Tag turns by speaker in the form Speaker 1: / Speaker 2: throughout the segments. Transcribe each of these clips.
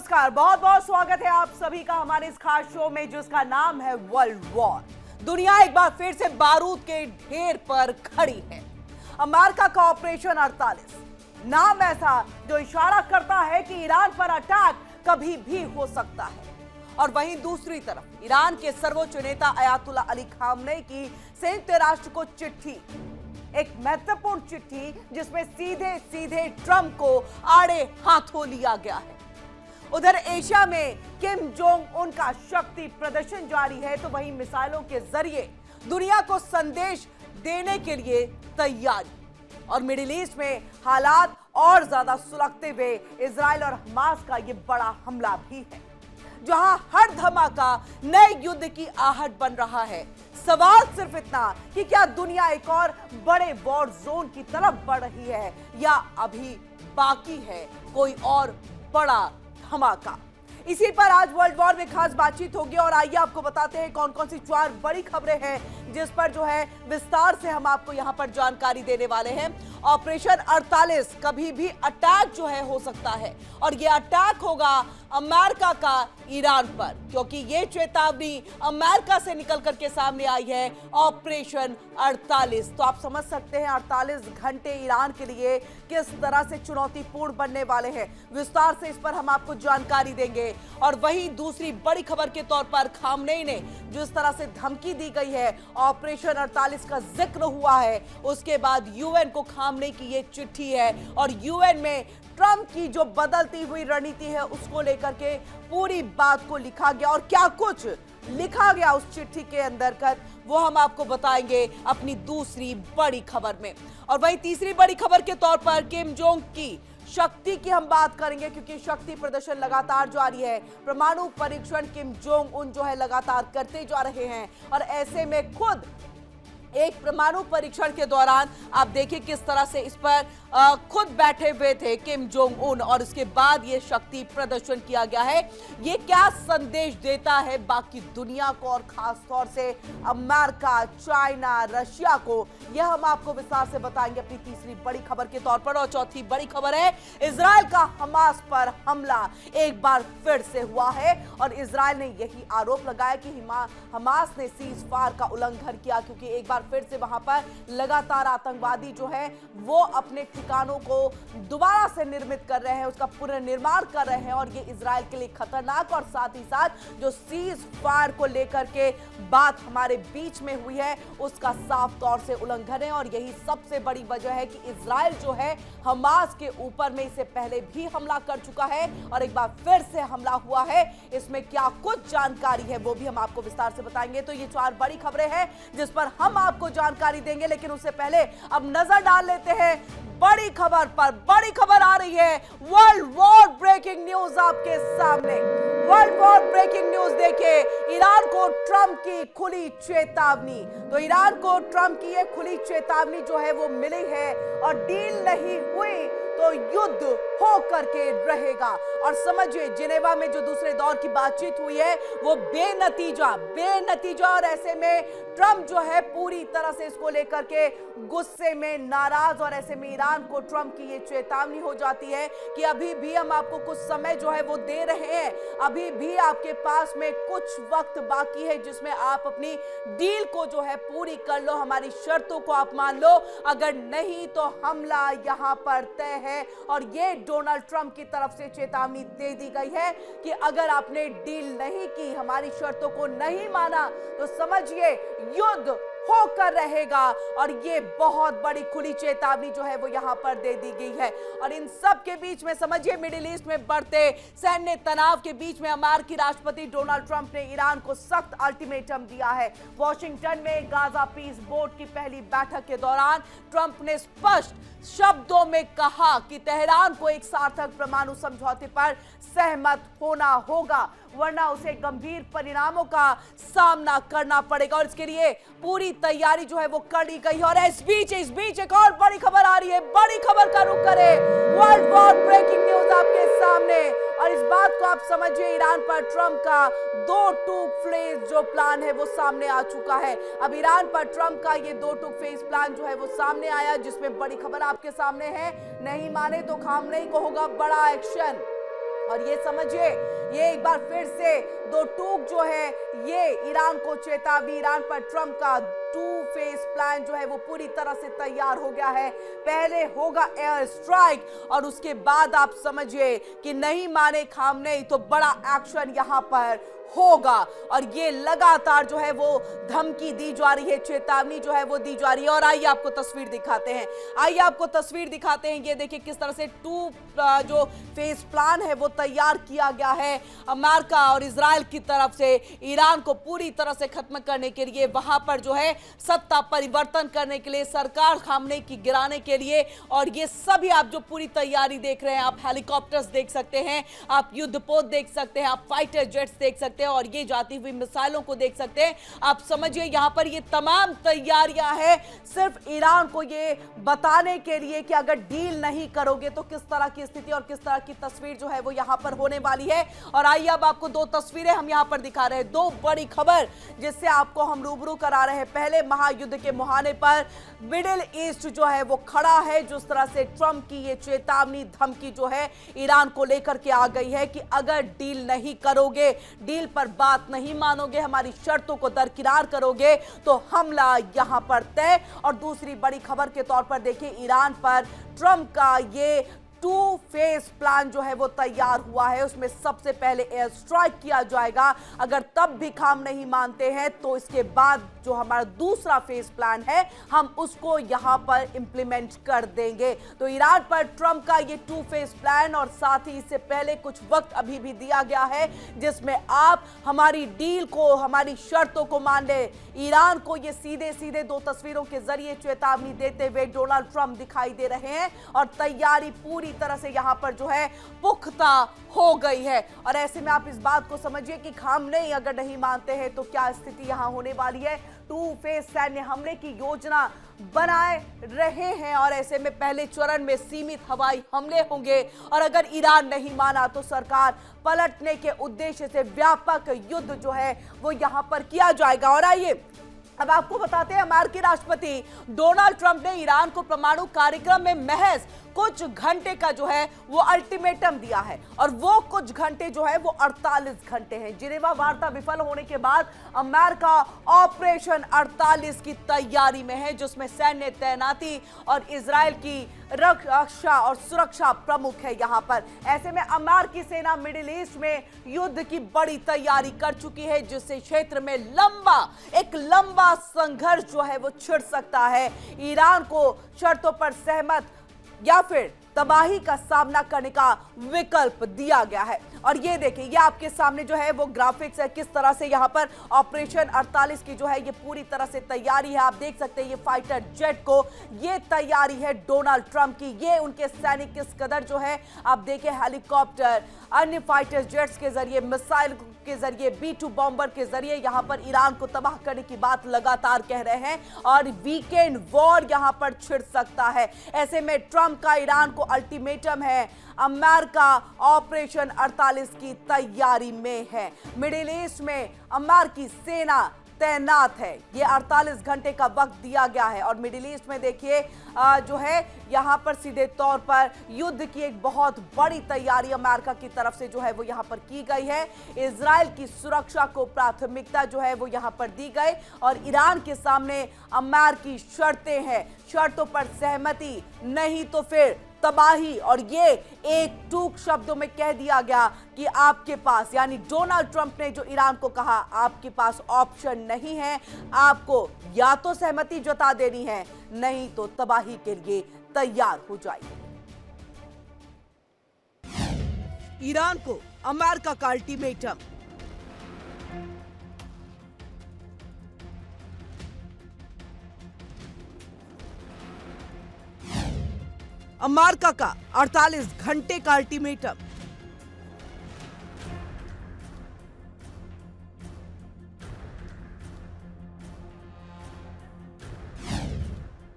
Speaker 1: नमस्कार, बहुत बहुत स्वागत है आप सभी का हमारे इस खास शो में जिसका नाम है वर्ल्ड वॉर। दुनिया एक बार फिर से बारूद के ढेर पर खड़ी है। अमेरिका का ऑपरेशन 48 नाम ऐसा जो इशारा करता है कि ईरान पर अटैक कभी भी हो सकता है। और वहीं दूसरी तरफ ईरान के सर्वोच्च नेता अयातुल्ला अली खामनेई की संयुक्त राष्ट्र को चिट्ठी, एक महत्वपूर्ण चिट्ठी जिसमें सीधे सीधे ट्रंप को आड़े हाथों लिया गया है। उधर एशिया में किम जोंग उन का शक्ति प्रदर्शन जारी है, तो वहीं मिसाइलों के जरिए दुनिया को संदेश देने के लिए तैयारी। और मिडिल ईस्ट में हालात और ज्यादा सुलगते हुए इजराइल और हमास का ये बड़ा हमला भी है, जहां हर धमाका नए युद्ध की आहट बन रहा है। सवाल सिर्फ इतना कि क्या दुनिया एक और बड़े वॉर जोन की तरफ बढ़ रही है या अभी बाकी है कोई और बड़ा धमाका। इसी पर आज वर्ल्ड वॉर में खास बातचीत होगी और आइए आपको बताते हैं कौन कौन सी 4 बड़ी खबरें हैं जिस पर जो है विस्तार से हम आपको यहां पर जानकारी देने वाले हैं। ऑपरेशन 48 कभी भी अटैक जो है हो सकता है और यह अटैक होगा अमेरिका का ईरान पर, क्योंकि ये चेतावनी अमेरिका से निकल करके सामने आई है। ऑपरेशन 48 तो आप समझ सकते हैं 48 घंटे ईरान के लिए किस तरह से चुनौतीपूर्ण बनने वाले हैं। विस्तार से इस पर हम आपको जानकारी देंगे। और वहीं दूसरी बड़ी खबर के तौर पर खामनेई ने जिस तरह से धमकी दी गई है, ऑपरेशन 48 का जिक्र हुआ है, उसके बाद यूएन को खामनेई की ये चिट्ठी है और यूएन में ट्रंप की जो बदलती हुई रणनीति है उसको लेकर के पूरी बात को लिखा गया। और क्या कुछ लिखा गया उस चिट्ठी के अंदर वो हम आपको बताएंगे अपनी दूसरी बड़ी खबर में। और वहीं तीसरी बड़ी खबर के तौर पर किम जोंग की शक्ति की हम बात करेंगे, क्योंकि शक्ति प्रदर्शन लगातार जारी है। परमाणु परीक्षण किम जोंग उन जो है लगातार करते जा रहे हैं और ऐसे में खुद एक परमाणु परीक्षण के दौरान आप देखिए किस तरह से इस पर खुद बैठे हुए थे किम जोंग उन और उसके बाद ये शक्ति प्रदर्शन किया गया है। ये क्या संदेश देता है बाकी दुनिया को और खास तौर से अमेरिका, चाइना, रशिया को, यह हम आपको विस्तार से बताएंगे अपनी तीसरी बड़ी खबर के तौर पर। और चौथी बड़ी खबर है इजराइल का हमास पर हमला एक बार फिर से हुआ है और इजराइल ने यही आरोप लगाया कि हमास ने सीज फायर का उल्लंघन किया, क्योंकि एक बार फिर से वहां पर लगातार आतंकवादी जो है वो अपने ठिकानों को दोबारा से निर्मित कर रहे हैं, उसका पुनर्निर्माण कर रहे हैं और ये इजराइल के लिए खतरनाक और साथ ही साथ जो सीज फायर को लेकर के बात हमारे बीच में हुई है उसका साफ तौर से उल्लंघन है। और यही सबसे बड़ी वजह है कि इजराइल जो है हमास के ऊपर में इससे पहले भी हमला कर चुका है और एक बार फिर से हमला हुआ है। इसमें क्या कुछ जानकारी है वो भी हम आपको विस्तार से बताएंगे। तो ये 4 बड़ी खबरें हैं जिस पर हम आपको जानकारी देंगे, लेकिन उससे पहले अब नजर डाल लेते हैं बड़ी खबर पर। बड़ी खबर आ रही है, वर्ल्ड वॉर ब्रेकिंग न्यूज आपके सामने। वर्ल्ड वॉर ब्रेकिंग न्यूज देखिए, ईरान को ट्रंप की खुली चेतावनी। तो ईरान को ट्रंप की ये खुली चेतावनी जो है वो मिली है और डील नहीं हुई तो युद्ध हो करके रहेगा। और समझिए जिनेवा में जो दूसरे दौर की बातचीत हुई है वो बेनतीजा और ऐसे में ट्रंप जो है पूरी तरह से इसको लेकर के गुस्से में नाराज और ऐसे में ईरान को ट्रंप की ये चेतावनी हो जाती है कि अभी भी हम आपको कुछ समय जो है वो दे रहे हैं, अभी भी आपके पास में कुछ वक्त बाकी है जिसमें आप अपनी डील को जो है पूरी कर लो, हमारी शर्तों को आप मान लो, अगर नहीं तो हमला यहां पर तय है। और ये डोनाल्ड ट्रंप की तरफ से चेतावनी दे दी गई है कि अगर आपने डील नहीं की, हमारी शर्तों को नहीं माना तो समझिए युद्ध होकर रहेगा। और ये बहुत बड़ी खुली चेतावनी जो है वो यहां पर दे दी गई है। और इन सब के बीच में समझिए मिडिल ईस्ट में बढ़ते सैन्य तनाव के बीच में अमेरिकी राष्ट्रपति डोनाल्ड ट्रंप ने ईरान को सख्त अल्टीमेटम दिया है। वॉशिंगटन में गाजा पीस बोर्ड की पहली बैठक के दौरान ट्रंप ने स्पष्ट शब्दों में कहा कि तेहरान को एक सार्थक परमाणु समझौते पर सहमत होना होगा, वरना उसे गंभीर परिणामों का सामना करना पड़ेगा। और इसके लिए पूरी तैयारी जो है वो कर ली गई है। और इस बीच एक और बड़ी खबर आ रही है। बड़ी खबर का रुख करें, वर्ल्ड वॉर ब्रेकिंग न्यूज आपके सामने। और इस बात को आप समझिए, ईरान पर ट्रंप का 2 टूक फेज जो प्लान है वो सामने आ चुका है। अब ईरान पर ट्रंप का ये 2 टूक फेज प्लान जो है वो सामने आया, जिसमें बड़ी खबर आपके सामने है, नहीं माने तो खामनेई को होगा बड़ा एक्शन। और ये समझिए, ये एक बार फिर से दो टूक जो है ये ईरान को चेतावनी। ईरान पर ट्रंप का टू फेस प्लान जो है वो पूरी तरह से तैयार हो गया है। पहले होगा एयर स्ट्राइक और उसके बाद आप समझिए कि नहीं माने खामनेई तो बड़ा एक्शन यहां पर होगा। और ये लगातार जो है वो धमकी दी जा रही है, चेतावनी जो है वो दी जा रही है। और आइए आपको तस्वीर दिखाते हैं, आइए आपको तस्वीर दिखाते हैं। ये देखिए किस तरह से टू जो फेस प्लान है वो तैयार किया गया है अमेरिका और इजराइल की तरफ से ईरान को पूरी तरह से खत्म करने के लिए, वहां पर जो है सत्ता परिवर्तन करने के लिए, सरकार खामनेई की गिराने के लिए। और ये सभी आप जो पूरी तैयारी देख रहे हैं, आप हेलीकॉप्टर्स देख सकते हैं, आप युद्धपोत देख सकते हैं, आप फाइटर जेट्स देख सकते हैं और ये जाती हुई मिसाइलों को देख सकते हैं। आप समझिए यहां पर ये तमाम तैयारियां हैं सिर्फ ईरान को ये बताने के लिए कि अगर डील नहीं करोगे तो किस तरह की स्थिति और किस तरह की तस्वीर जो है वो यहां पर होने वाली है। और आइए अब आपको दो तस्वीरें हम यहां पर दिखा रहे हैं, दो बड़ी खबर जिससे आपको हम रूबरू करा रहे हैं। पहले महायुद्ध के मुहाने पर मिडिल ईस्ट जो है वो खड़ा है, जिस तरह से ट्रंप की ये चेतावनी धमकी जो है ईरान को लेकर के आ गई है कि अगर डील नहीं करोगे, डील पर बात नहीं मानोगे, हमारी शर्तों को दरकिनार करोगे तो हमला यहां पर तय। और दूसरी बड़ी खबर के तौर पर देखिए ईरान पर ट्रंप का ये टू फेस प्लान जो है वो तैयार हुआ है। उसमें सबसे पहले एयर स्ट्राइक किया जाएगा, अगर तब भी काम नहीं मानते हैं तो इसके बाद जो हमारा दूसरा फेस प्लान है हम उसको यहां पर इंप्लीमेंट कर देंगे। तो ईरान पर ट्रंप का ये टू फेस प्लान और साथ ही इससे पहले कुछ वक्त अभी भी दिया गया है जिसमें आप हमारी डील को, हमारी शर्तों को मान ले। ईरान को ये सीधे सीधे दो तस्वीरों के जरिए चेतावनी देते हुए डोनाल्ड ट्रंप दिखाई दे रहे हैं और तैयारी पूरी तरह से यहां पर जो है पुख्ता हो गई है। और ऐसे में आप इस बात को समझिए कि खामनेई अगर नहीं मानते हैं तो क्या स्थिति यहां होने वाली है। टू फेस सैन्य हमले की योजना बनाए रहे हैं और ऐसे में पहले चरण में सीमित हवाई हमले होंगे और अगर ईरान नहीं माना तो सरकार पलटने के उद्देश्य से व्यापक युद्ध जो है वो यहां पर किया जाएगा। और आइए अब आपको बताते हैं, अमेरिकी राष्ट्रपति डोनाल्ड ट्रंप ने ईरान को परमाणु कार्यक्रम में महज कुछ घंटे का जो है वो अल्टीमेटम दिया है और वो कुछ घंटे जो है वो 48 घंटे हैं। जिनेवा वार्ता विफल होने के बाद अमेरिका ऑपरेशन 48 की तैयारी में है, जिसमें सैन्य तैनाती और इजराइल की रक्षा और सुरक्षा प्रमुख है यहां पर। ऐसे में अमेरिकी सेना मिडिल ईस्ट में युद्ध की बड़ी तैयारी कर चुकी है, जिससे क्षेत्र में एक लंबा संघर्ष जो है वो छिड़ सकता है। ईरान को शर्तों पर सहमत या फिर तबाही का सामना करने का विकल्प दिया गया है। और ये देखिए, ये आपके सामने जो है वो ग्राफिक्स है, किस तरह से यहाँ पर ऑपरेशन 48 की जो है ये पूरी तरह से तैयारी है। आप देख सकते हैं ये फाइटर जेट को, ये तैयारी है डोनाल्ड ट्रंप की। ये उनके सैनिक किस कदर जो है आप देखिए हेलीकॉप्टर, अन्य फाइटर जेट्स के जरिए, मिसाइल के जरिए, B-2 बॉम्बर के जरिए यहाँ पर ईरान को तबाह करने की बात लगातार कह रहे हैं और वीकेंड वॉर यहाँ पर छिड़ सकता है। ऐसे में ट्रंप का ईरान को अल्टीमेटम है, अमेरिका ऑपरेशन 48 की तैयारी में है। मिडिल ईस्ट में अमेरिकी सेना तैनात है, ये 48 घंटे का वक्त दिया गया है। और मिडिल ईस्ट में देखिए जो है यहाँ पर सीधे तौर पर युद्ध की एक बहुत बड़ी तैयारी अमेरिका की तरफ से जो है वो यहाँ पर की गई है। इजराइल की सुरक्षा को प्राथमिकता जो है वो यहाँ पर दी गई और ईरान के सामने अमेरिकी शर्तें हैं, शर्तों पर सहमति नहीं तो फिर तबाही। और ये एक टूक शब्दों में कह दिया गया कि आपके पास, यानी डोनाल्ड ट्रंप ने जो ईरान को कहा, आपके पास ऑप्शन नहीं है, आपको या तो सहमति जता देनी है नहीं तो तबाही के लिए तैयार हो जाइए। ईरान को अमेरिका का अल्टीमेटम। अमेरिका का 48 घंटे का अल्टीमेटम।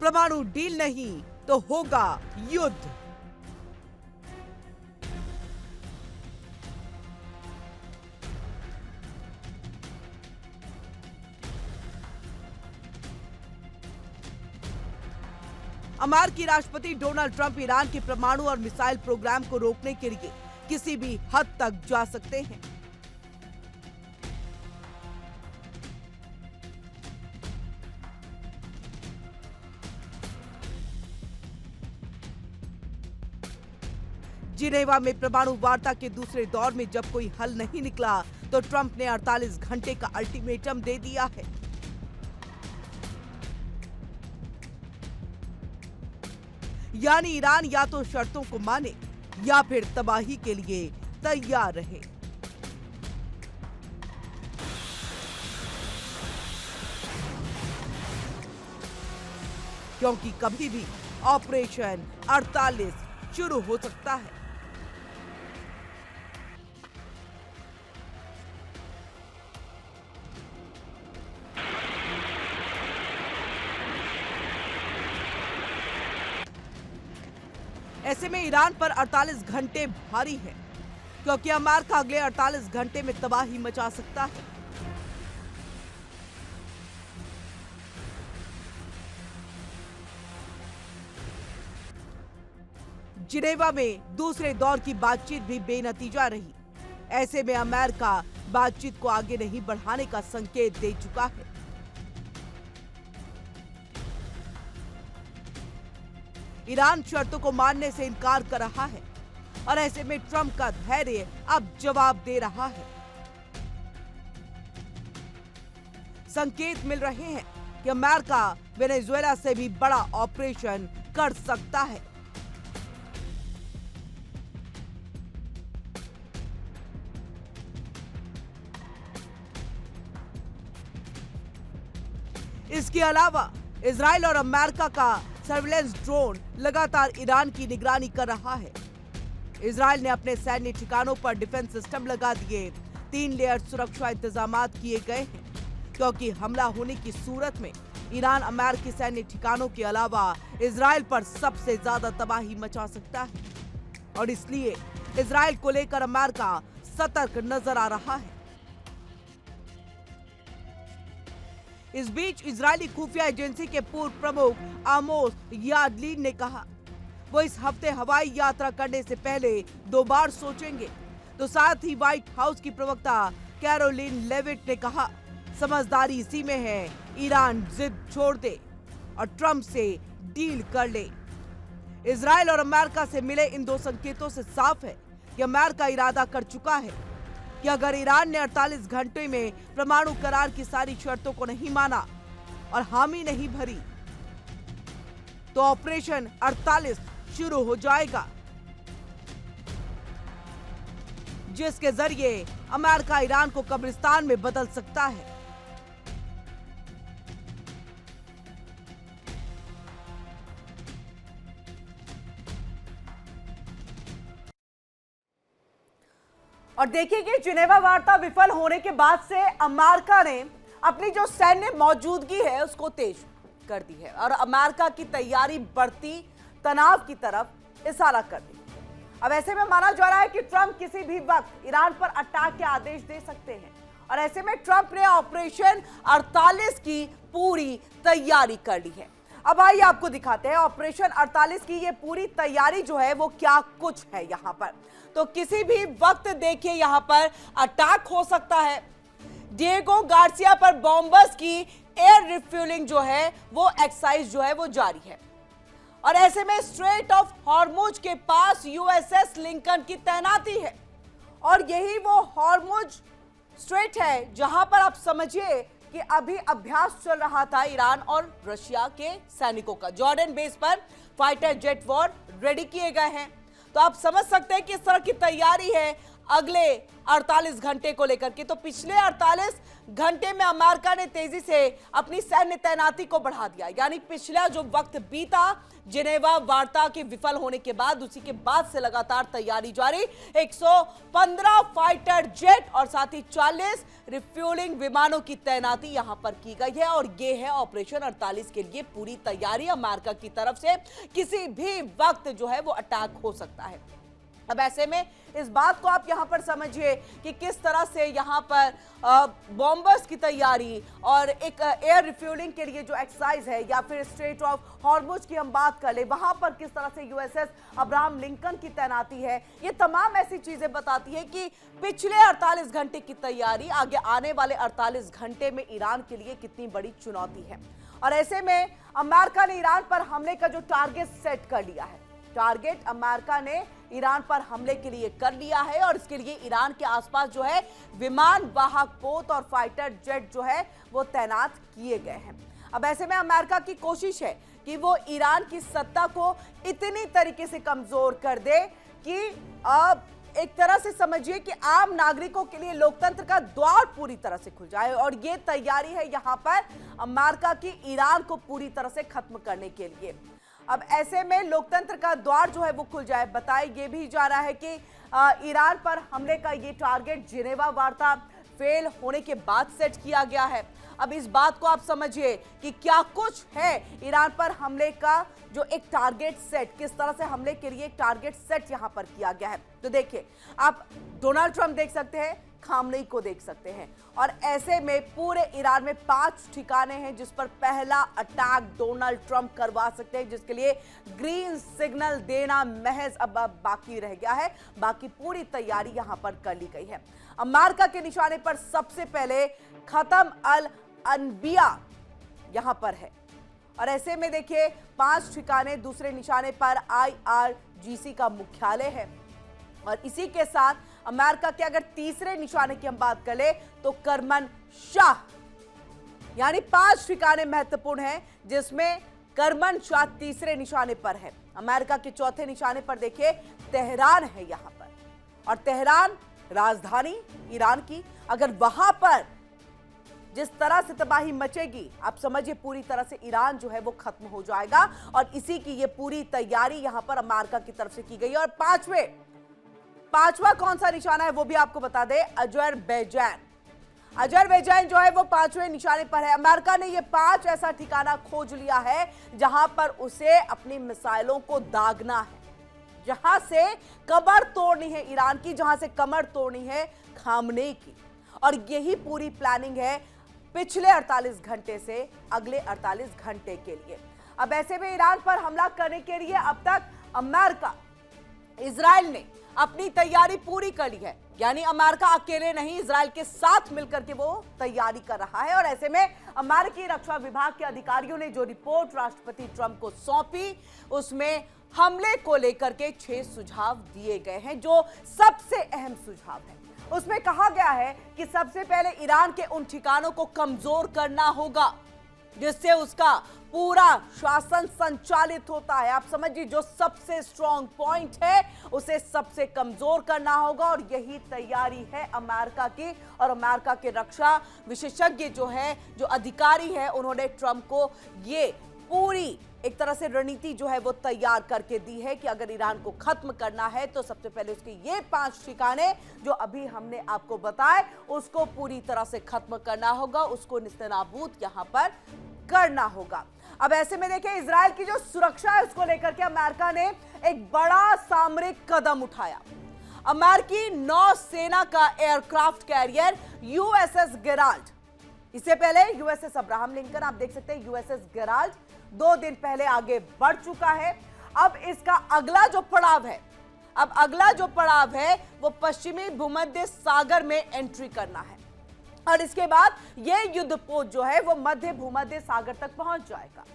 Speaker 1: परमाणु डील नहीं तो होगा युद्ध। अमेरिकी राष्ट्रपति डोनाल्ड ट्रंप ईरान के परमाणु और मिसाइल प्रोग्राम को रोकने के लिए किसी भी हद तक जा सकते हैं। जिनेवा में परमाणु वार्ता के दूसरे दौर में जब कोई हल नहीं निकला तो ट्रंप ने 48 घंटे का अल्टीमेटम दे दिया है। यानी ईरान या तो शर्तों को माने या फिर तबाही के लिए तैयार रहे। क्योंकि कभी भी ऑपरेशन 48 शुरू हो सकता है। ऐसे में ईरान पर 48 घंटे भारी है, क्योंकि अमेरिका अगले 48 घंटे में तबाही मचा सकता है। जिनेवा में दूसरे दौर की बातचीत भी बेनतीजा रही। ऐसे में अमेरिका बातचीत को आगे नहीं बढ़ाने का संकेत दे चुका है। ईरान शर्तों को मानने से इनकार कर रहा है और ऐसे में ट्रंप का धैर्य अब जवाब दे रहा है। संकेत मिल रहे हैं कि अमेरिका वेनेजुएला से भी बड़ा ऑपरेशन कर सकता है। इसके अलावा इजराइल और अमेरिका का सर्विलेंस ड्रोन लगातार ईरान की निगरानी कर रहा है। इजराइल ने अपने सैन्य ठिकानों पर डिफेंस सिस्टम लगा दिए। 3 लेयर सुरक्षा इंतजाम किए गए हैं, क्योंकि हमला होने की सूरत में ईरान अमेरिकी सैन्य ठिकानों के अलावा इजराइल पर सबसे ज्यादा तबाही मचा सकता है और इसलिए इजराइल को लेकर अमेरिका सतर्क नजर आ रहा है। इस बीच इजरायली खुफिया एजेंसी के पूर्व प्रमुख आमोस याडलीन ने कहा वो इस हफ्ते हवाई यात्रा करने से पहले 2 बार सोचेंगे। तो साथ ही व्हाइट हाउस की प्रवक्ता कैरोलिन लेविट ने कहा समझदारी इसी में है, ईरान जिद छोड़ दे और ट्रंप से डील कर ले। इजराइल और अमेरिका से मिले इन 2 संकेतों से साफ है कि अमेरिका इरादा कर चुका है कि अगर ईरान ने 48 घंटे में परमाणु करार की सारी शर्तों को नहीं माना और हामी नहीं भरी तो ऑपरेशन 48 शुरू हो जाएगा, जिसके जरिए अमेरिका ईरान को कब्रिस्तान में बदल सकता है। और देखिए कि जिनेवा वार्ता विफल होने के बाद से अमेरिका ने अपनी जो सैन्य मौजूदगी है उसको तेज कर दी है और अमेरिका की तैयारी बढ़ती तनाव की तरफ इशारा कर दी। अब ऐसे में माना जा रहा है कि ट्रंप किसी भी वक्त ईरान पर अटैक के आदेश दे सकते हैं और ऐसे में ट्रंप ने ऑपरेशन 48 की पूरी तैयारी कर ली है। अब आइए आपको दिखाते हैं ऑपरेशन 48 की ये पूरी तैयारी जो है वो क्या कुछ है। यहाँ पर तो किसी भी वक्त देखिए यहाँ पर अटैक हो सकता है। डिएगो गार्सिया पर बॉम्बर्स की एयर रिफ्यूलिंग जो है वो एक्सरसाइज जो है वो जारी है और ऐसे में स्ट्रेट ऑफ हॉर्मुज के पास यूएसएस लिंकन की तैनाती है और यही वो हॉर्मुज स्ट्रेट है जहां पर आप समझिए कि अभी अभ्यास चल रहा था ईरान और रशिया के सैनिकों का। जॉर्डन बेस पर फाइटर जेट वॉर रेडी किए गए हैं, तो आप समझ सकते हैं कि इस तरह की तैयारी है अगले 48 घंटे को लेकर के। तो पिछले 48 घंटे में अमेरिका ने तेजी से अपनी सैन्य तैनाती को बढ़ा दिया, यानी पिछला जो वक्त बीता जिनेवा वार्ता के विफल होने के बाद, उसी के बाद से लगातार तैयारी जारी। 115 फाइटर जेट और साथ ही 40 रिफ्यूलिंग विमानों की तैनाती यहां पर की गई है और ये है ऑपरेशन 48 के लिए पूरी तैयारी अमेरिका की तरफ से। किसी भी वक्त जो है वो अटैक हो सकता है। अब ऐसे में इस बात को आप यहां पर समझिए कि किस तरह से यहां पर बॉम्बर्स की तैयारी और एक एयर रिफ्यूलिंग के लिए जो एक्सरसाइज है, या फिर स्ट्रेट ऑफ हॉर्मुज की हम बात कर ले, वहां पर किस तरह से यूएसएस अब्राहम लिंकन की तैनाती है। ये तमाम ऐसी चीजें बताती है कि पिछले 48 घंटे की तैयारी आगे आने वाले 48 घंटे में ईरान के लिए कितनी बड़ी चुनौती है। और ऐसे में अमेरिका ने ईरान पर हमले का जो टारगेट सेट कर लिया है, टारगेट अमेरिका ने ईरान पर हमले के लिए कर लिया है, और इसके लिए ईरान के आसपास जो है विमान वाहक पोत और फाइटर जेट जो है वो तैनात किए गए हैं। अब ऐसे में अमेरिका की कोशिश है कि वो ईरान की सत्ता को इतनी तरीके से कमजोर कर दे कि अब एक तरह से समझिए कि आम नागरिकों के लिए लोकतंत्र का द्वार पूरी तरह से खुल जाए, और ये तैयारी है यहां पर अमेरिका की ईरान को पूरी तरह से खत्म करने के लिए। अब ऐसे में लोकतंत्र का द्वार जो है वो खुल जाए। बताया ये भी जा रहा है कि ईरान पर हमले का ये टारगेट जिनेवा वार्ता फेल होने के बाद सेट किया गया है। अब इस बात को आप समझिए कि क्या कुछ है ईरान पर हमले का जो एक टारगेट सेट, किस तरह से हमले के लिए एक टारगेट सेट यहां पर किया गया है। तो देखिए, आप डोनाल्ड ट्रंप देख सकते हैं, खामनेई को देख सकते हैं, और ऐसे में पूरे ईरान में 5 ठिकाने हैं जिस पर पहला अटैक डोनाल्ड ट्रंप करवा सकते हैं, जिसके लिए ग्रीन सिग्नल देना महज अब बाकी रह गया है। बाकी पूरी तैयारी यहां पर कर ली गई है। अमेरिका के निशाने पर सबसे पहले खत्म अल अनबिया यहां पर है, और ऐसे में देखिए 5 ठिकाने, दूसरे निशाने पर IRGC का मुख्यालय है, और इसी के साथ अमेरिका के अगर तीसरे निशाने की हम बात करें तो करमन शाह, यानी 5 ठिकाने महत्वपूर्ण हैं जिसमें करमन शाह तीसरे निशाने पर है। अमेरिका के चौथे निशाने पर देखिए तेहरान है यहां पर, और तेहरान राजधानी ईरान की, अगर वहां पर जिस तरह से तबाही मचेगी, आप समझिए पूरी तरह से ईरान जो है वो खत्म हो जाएगा, और इसी की ये पूरी तैयारी यहां पर अमेरिका की तरफ से की गई है। और पांचवा कौन सा निशाना है वो भी आपको बता दें, अजरबैजान। अजरबैजान जो है वो 5वें निशाने पर है। अमेरिका ने ये 5 ऐसा ठिकाना खोज लिया है जहां पर उसे अपनी मिसाइलों को दागना है, जहां से कमर तोड़नी है ईरान की, जहां से कमर तोड़नी है खामनेई की। और यही पूरी प्लानिंग है पिछले 48 घंटे से अगले 48 घंटे के लिए। अब ऐसे में ईरान पर हमला करने के लिए अब तक अमेरिका, इजराइल ने अपनी तैयारी पूरी कर ली है, यानी अमेरिका अकेले नहीं, इजराइल के साथ मिलकर के वो तैयारी कर रहा है। और ऐसे में अमेरिकी रक्षा विभाग के अधिकारियों ने जो रिपोर्ट राष्ट्रपति ट्रंप को सौंपी, उसमें हमले को लेकर के 6 सुझाव दिए गए हैं, जो सबसे अहम सुझाव है। उसमें कहा गया है कि सबसे पहले ईरान के उन ठिकानों को कमजोर करना होगा जिससे उसका पूरा शासन संचालित होता है। आप समझिए, जो सबसे स्ट्रॉन्ग पॉइंट है उसे सबसे कमजोर करना होगा, और यही तैयारी है अमेरिका की। और अमेरिका के रक्षा विशेषज्ञ जो है, जो अधिकारी है, उन्होंने ट्रंप को ये पूरी एक तरह से रणनीति जो है वो तैयार करके दी है कि अगर ईरान को खत्म करना है तो सबसे पहले उसके ये 5 ठिकाने जो अभी हमने आपको बताए उसको पूरी तरह से खत्म करना होगा, उसको निस्तेनाबूद यहां पर करना होगा। अब ऐसे में देखिए, इजराइल की जो सुरक्षा है उसको लेकर के अमेरिका ने एक बड़ा सामरिक कदम उठाया। अमेरिकी नौसेना का एयरक्राफ्ट कैरियर USS गेराल्ड, इससे पहले USS अब्राहम लिंकन, आप देख सकते हैं USS गेराल्ड 2 दिन पहले आगे बढ़ चुका है। अब इसका अगला जो पड़ाव है वो पश्चिमी भूमध्य सागर में एंट्री करना है, और इसके बाद ये युद्धपोत जो है वो मध्य भूमध्य सागर तक पहुंच जाएगा।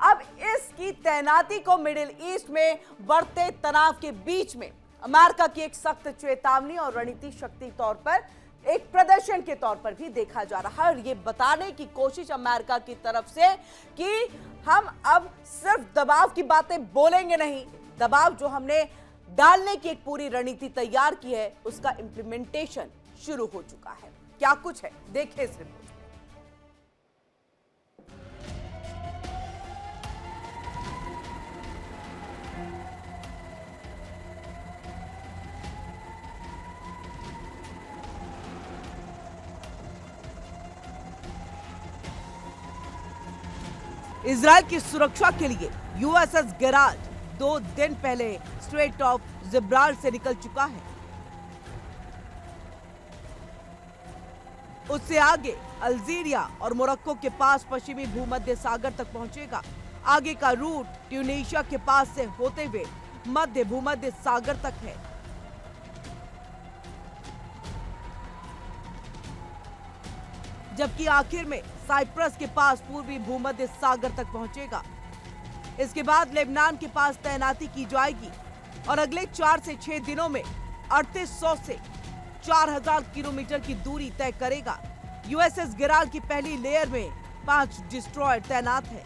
Speaker 1: अब इसकी तैनाती को मिडिल ईस्ट में बढ़ते तनाव के बीच में अमेरिका की एक सख्त चेतावनी और रणनीतिक शक्ति तौर पर, एक प्रदर्शन के तौर पर भी देखा जा रहा है। और ये बताने की कोशिश अमेरिका की तरफ से कि हम अब सिर्फ दबाव की बातें बोलेंगे नहीं, दबाव जो हमने डालने की एक पूरी रणनीति तैयार की है उसका इंप्लीमेंटेशन शुरू हो चुका है। क्या कुछ है, देखिए इस रिपोर्ट। इजराइल की सुरक्षा के लिए USS गेराल्ड 2 दिन पहले स्ट्रेट ऑफ जिब्राल्टर से निकल चुका है। उससे आगे अल्जीरिया और मोरक्को के पास पश्चिमी भूमध्य सागर तक पहुंचेगा। आगे का रूट ट्यूनीशिया के पास से होते हुए मध्य भूमध्य सागर तक है। जबकि आखिर में साइप्रस के पास पूर्वी भूमध्य सागर तक पहुंचेगा। इसके बाद लेबनान के पास तैनाती की जाएगी और अगले 4 से 6 दिनों में 3800 से 4000 किलोमीटर की दूरी तय करेगा। यूएसएस गिराल की पहली लेयर में 5 डिस्ट्रॉयर तैनात है।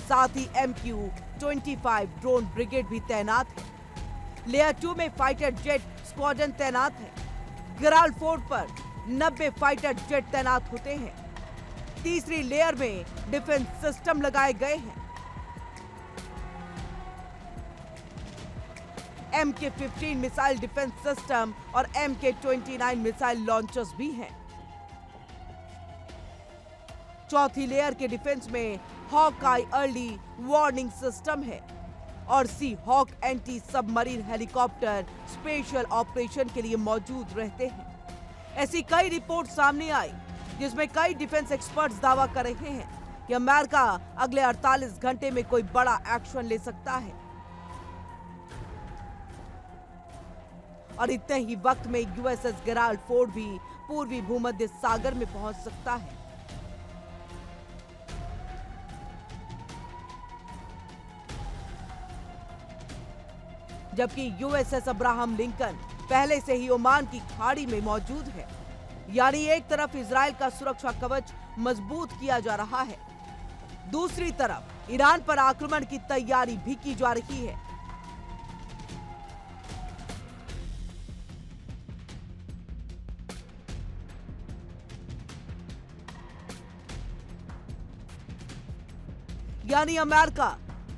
Speaker 1: साथ ही MQ-25 ड्रोन ब्रिगेड भी तैनात है। लेयर 2 में फाइटर जेट स्क्वाड्रन तैनात है। गिराल फोर्ट पर 90 फाइटर जेट तैनात होते हैं। तीसरी लेयर में डिफेंस सिस्टम लगाए गए हैं। MK-15 मिसाइल डिफेंस सिस्टम और MK-29 मिसाइल लॉन्चर्स भी हैं। चौथी लेयर के डिफेंस में हॉकआई अर्ली वार्निंग सिस्टम है और Sea Hawk anti submarine helicopter special operation के लिए मौजूद रहते हैं। ऐसी कई रिपोर्ट सामने आई जिसमें कई डिफेंस एक्सपर्ट्स दावा कर रहे हैं कि अमेरिका अगले 48 घंटे में कोई बड़ा एक्शन ले सकता है और इतने ही वक्त में यूएसएस गिराल फोर्ट भी पूर्वी भूमध्य सागर में पहुंच सकता है। जबकि यूएसएस अब्राहम लिंकन पहले से ही ओमान की खाड़ी में मौजूद है। यानी एक तरफ इजराइल का सुरक्षा कवच मजबूत किया जा रहा है, दूसरी तरफ ईरान पर आक्रमण की तैयारी भी की जा रही है। यानी अमेरिका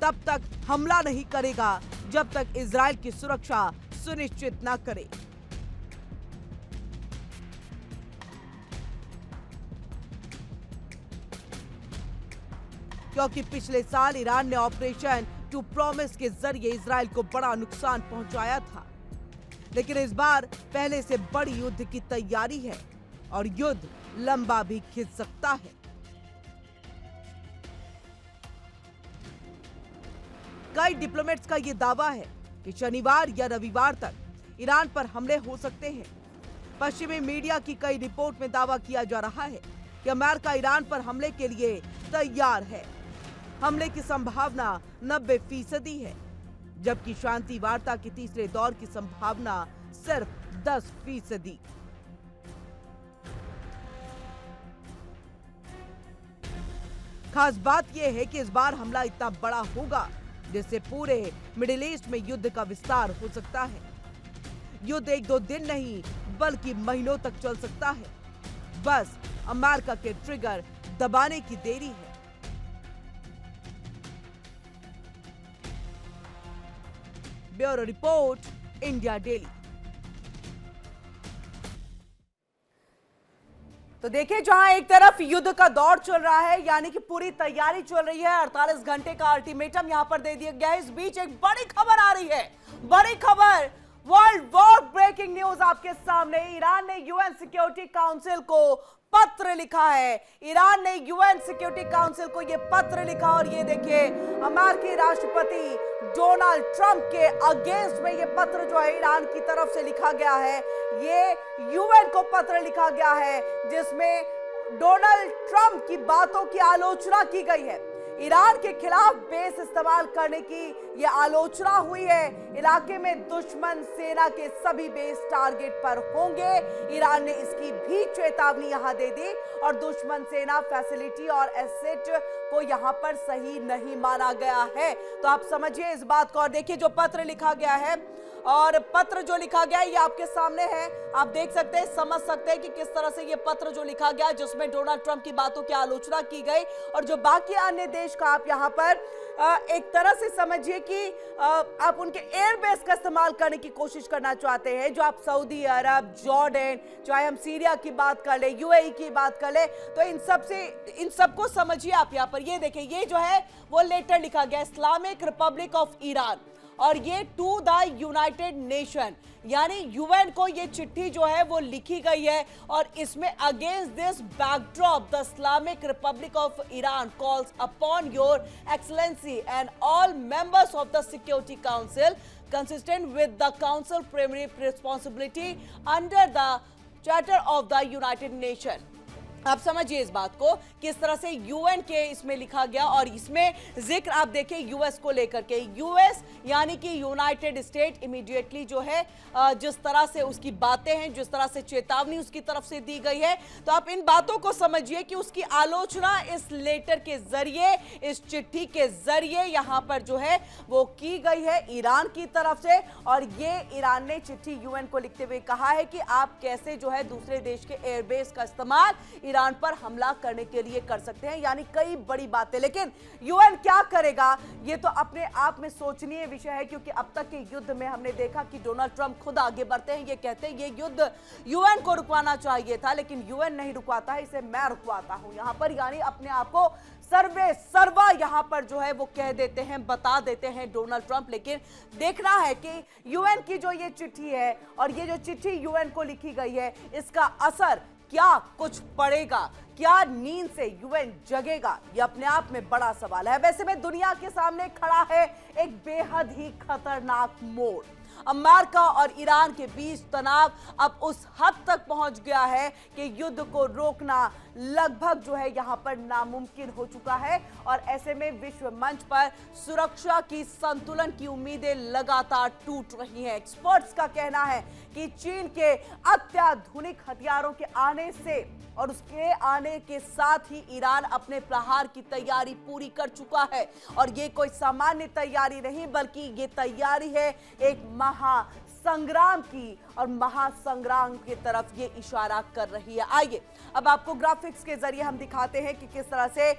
Speaker 1: तब तक हमला नहीं करेगा जब तक इजराइल की सुरक्षा सुनिश्चित न करे। क्योंकि पिछले साल ईरान ने ऑपरेशन टू प्रॉमिस के जरिए इजराइल को बड़ा नुकसान पहुंचाया था, लेकिन इस बार पहले से बड़ी युद्ध की तैयारी है और युद्ध लंबा भी खिंच सकता है। कई डिप्लोमेट्स का यह दावा है कि शनिवार या रविवार तक ईरान पर हमले हो सकते हैं। पश्चिमी मीडिया की कई रिपोर्ट में दावा किया जा रहा है कि अमेरिका ईरान पर हमले के लिए तैयार है। हमले की संभावना 90% है, जबकि शांति वार्ता के तीसरे दौर की संभावना सिर्फ 10%। खास बात यह है कि इस बार हमला इतना बड़ा होगा जिससे पूरे मिडिल ईस्ट में युद्ध का विस्तार हो सकता है। युद्ध 1-2 दिन नहीं बल्कि महीनों तक चल सकता है। बस अमेरिका के ट्रिगर दबाने की देरी है। Bureau report, India daily. तो देखिए, जहां एक तरफ युद्ध का दौर चल रहा है, यानी कि पूरी तैयारी चल रही है, 48 घंटे का अल्टीमेटम यहां पर दे दिया गया है। इस बीच एक बड़ी खबर आ रही है, बड़ी खबर, वर्ल्ड वॉर ब्रेकिंग न्यूज आपके सामने। ईरान ने यूएन सिक्योरिटी काउंसिल को पत्र लिखा है। ईरान ने यूएन सिक्योरिटी काउंसिल को यह पत्र लिखा और ये देखिए, अमेरिकी राष्ट्रपति डोनाल्ड ट्रंप के अगेंस्ट में यह पत्र जो है ईरान की तरफ से लिखा गया है। ये यूएन को पत्र लिखा गया है जिसमें डोनाल्ड ट्रंप की बातों की आलोचना की गई है। ईरान के खिलाफ बेस इस्तेमाल करने की यह आलोचना हुई है। इलाके में दुश्मन सेना के सभी बेस टारगेट पर होंगे। ईरान ने इसकी भी चेतावनी यहां दे दी और दुश्मन सेना फैसिलिटी और एसेट को यहां पर सही नहीं माना गया है। तो आप समझिए इस बात को और देखिए जो पत्र लिखा गया है। और पत्र जो लिखा गया ये आपके सामने है। आप देख सकते हैं, समझ सकते हैं कि किस तरह से ये पत्र जो लिखा गया जिसमें डोनाल्ड ट्रंप की बातों की आलोचना की गई और जो बाकी अन्य देश का आप यहाँ पर एक तरह से समझिए कि आप उनके एयरबेस का इस्तेमाल करने की कोशिश करना चाहते हैं। जो आप सऊदी अरब, जॉर्डन, चाहे हम सीरिया की बात कर ले, यूएई की बात कर ले, तो इन सबको समझिए आप यहाँ पर। ये देखिए, ये जो है वो लेटर लिखा गया इस्लामिक रिपब्लिक ऑफ ईरान और ये टू द यूनाइटेड नेशन, यानी यूएन को ये चिट्ठी जो है वो लिखी गई है और इसमें against this backdrop the Islamic Republic of Iran calls upon your excellency and all members of the security council consistent with the council primary responsibility under the charter of the United Nations। आप समझिए इस बात को, किस तरह से UN के इसमें लिखा गया और इसमें जिक्र आप देखिए यूएस को लेकर के। यूएस यानी कि यूनाइटेड स्टेट इमीडिएटली जो है जिस तरह से उसकी बातें हैं, जिस तरह से चेतावनी उसकी तरफ से दी गई है, तो आप इन बातों को समझिए कि उसकी आलोचना इस लेटर के जरिए, इस चिट्ठी के जरिए यहां पर जो है वो की गई है ईरान की तरफ से। और ये ईरान ने चिट्ठी यूएन को लिखते हुए कहा है कि आप कैसे जो है दूसरे देश के एयरबेस का इस्तेमाल ईरान पर हमला करने के लिए कर सकते हैं, यानी कई बड़ी बातें। लेकिन यूएन क्या करेगा ये तो अपने आप में सोचनीय विषय है, क्योंकि अब तक के युद्ध में हमने देखा कि डोनाल्ड ट्रंप खुद आगे बढ़ते हैं, ये कहते हैं ये युद्ध यूएन को रुकवाना चाहिए था, लेकिन यूएन नहीं रुकवाता है, इसे मैं रुकवाता हूं यहां पर, यानी अपने आप को सर्वे सर्वा यहां पर जो है वो कह देते हैं, बता देते हैं डोनाल्ड ट्रंप। लेकिन देखना है कि यूएन की जो ये चिट्ठी है और ये जो चिट्ठी यूएन को लिखी गई है इसका असर क्या कुछ पड़ेगा, क्या नींद से यूएन जगेगा, ये अपने आप में बड़ा सवाल है। वैसे में दुनिया के सामने खड़ा है एक बेहद ही खतरनाक मोड़। अमेरिका और ईरान के बीच तनाव अब उस हद तक पहुंच गया है कि युद्ध को रोकना लगभग जो है यहां पर नामुमकिन हो चुका है और ऐसे में विश्व मंच पर सुरक्षा की संतुलन की उम्मीदें लगातार टूट रही हैं। एक्सपर्ट्स का कहना है कि चीन के अत्याधुनिक हथियारों के आने से और उसके आने के साथ ही ईरान अपने प्रहार की तैयारी पूरी कर चुका है और ये कोई सामान्य तैयारी नहीं, बल्कि ये तैयारी है एक महासंग्राम की और महासंग्राम की तरफ ये इशारा कर रही है। आइए अब आपको ग्राफिक्स के जरिए हम दिखाते हैं कि किस तरह से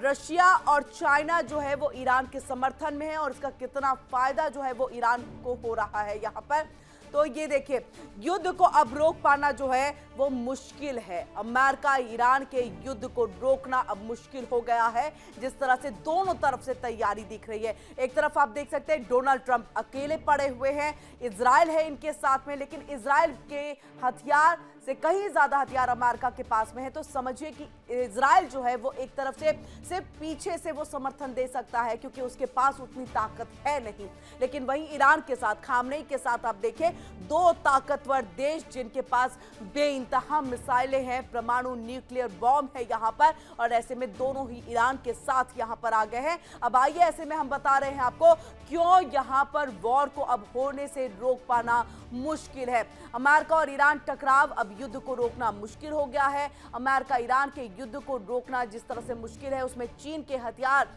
Speaker 1: रशिया और चाइना जो है वो ईरान के समर्थन में है और इसका कितना फायदा जो है वो ईरान को हो रहा है यहाँ पर। तो ये देखिए, युद्ध को अब रोक पाना जो है वो मुश्किल है। अमेरिका ईरान के युद्ध को रोकना अब मुश्किल हो गया है, जिस तरह से दोनों तरफ से तैयारी दिख रही है। एक तरफ आप देख सकते हैं डोनाल्ड ट्रंप अकेले पड़े हुए हैं, इजराइल है इनके साथ में, लेकिन इजराइल के हथियार से कहीं ज्यादा हथियार अमेरिका के पास में है। तो समझिए कि इजराइल जो है वो एक तरफ से सिर्फ पीछे से वो समर्थन दे सकता है क्योंकि उसके पास उतनी ताकत है नहीं, लेकिन वहीं ईरान के साथ, खामनेई के साथ आप देखें, दो ताकतवर देश जिनके पास बेइंतहा मिसाइलें हैं, परमाणु न्यूक्लियर बॉम्ब है यहाँ पर, और ऐसे में दोनों ही ईरान के साथ यहाँ पर आ गए हैं। अब आइए ऐसे में हम बता रहे हैं आपको क्यों यहाँ पर वॉर को अब होने से रोक पाना मुश्किल है। अमेरिका और ईरान टकराव, अब युद्ध को रोकना मुश्किल हो गया है। अमेरिका ईरान के युद्ध को रोकना जिस तरह से मुश्किल है, उसमें चीन के हथियार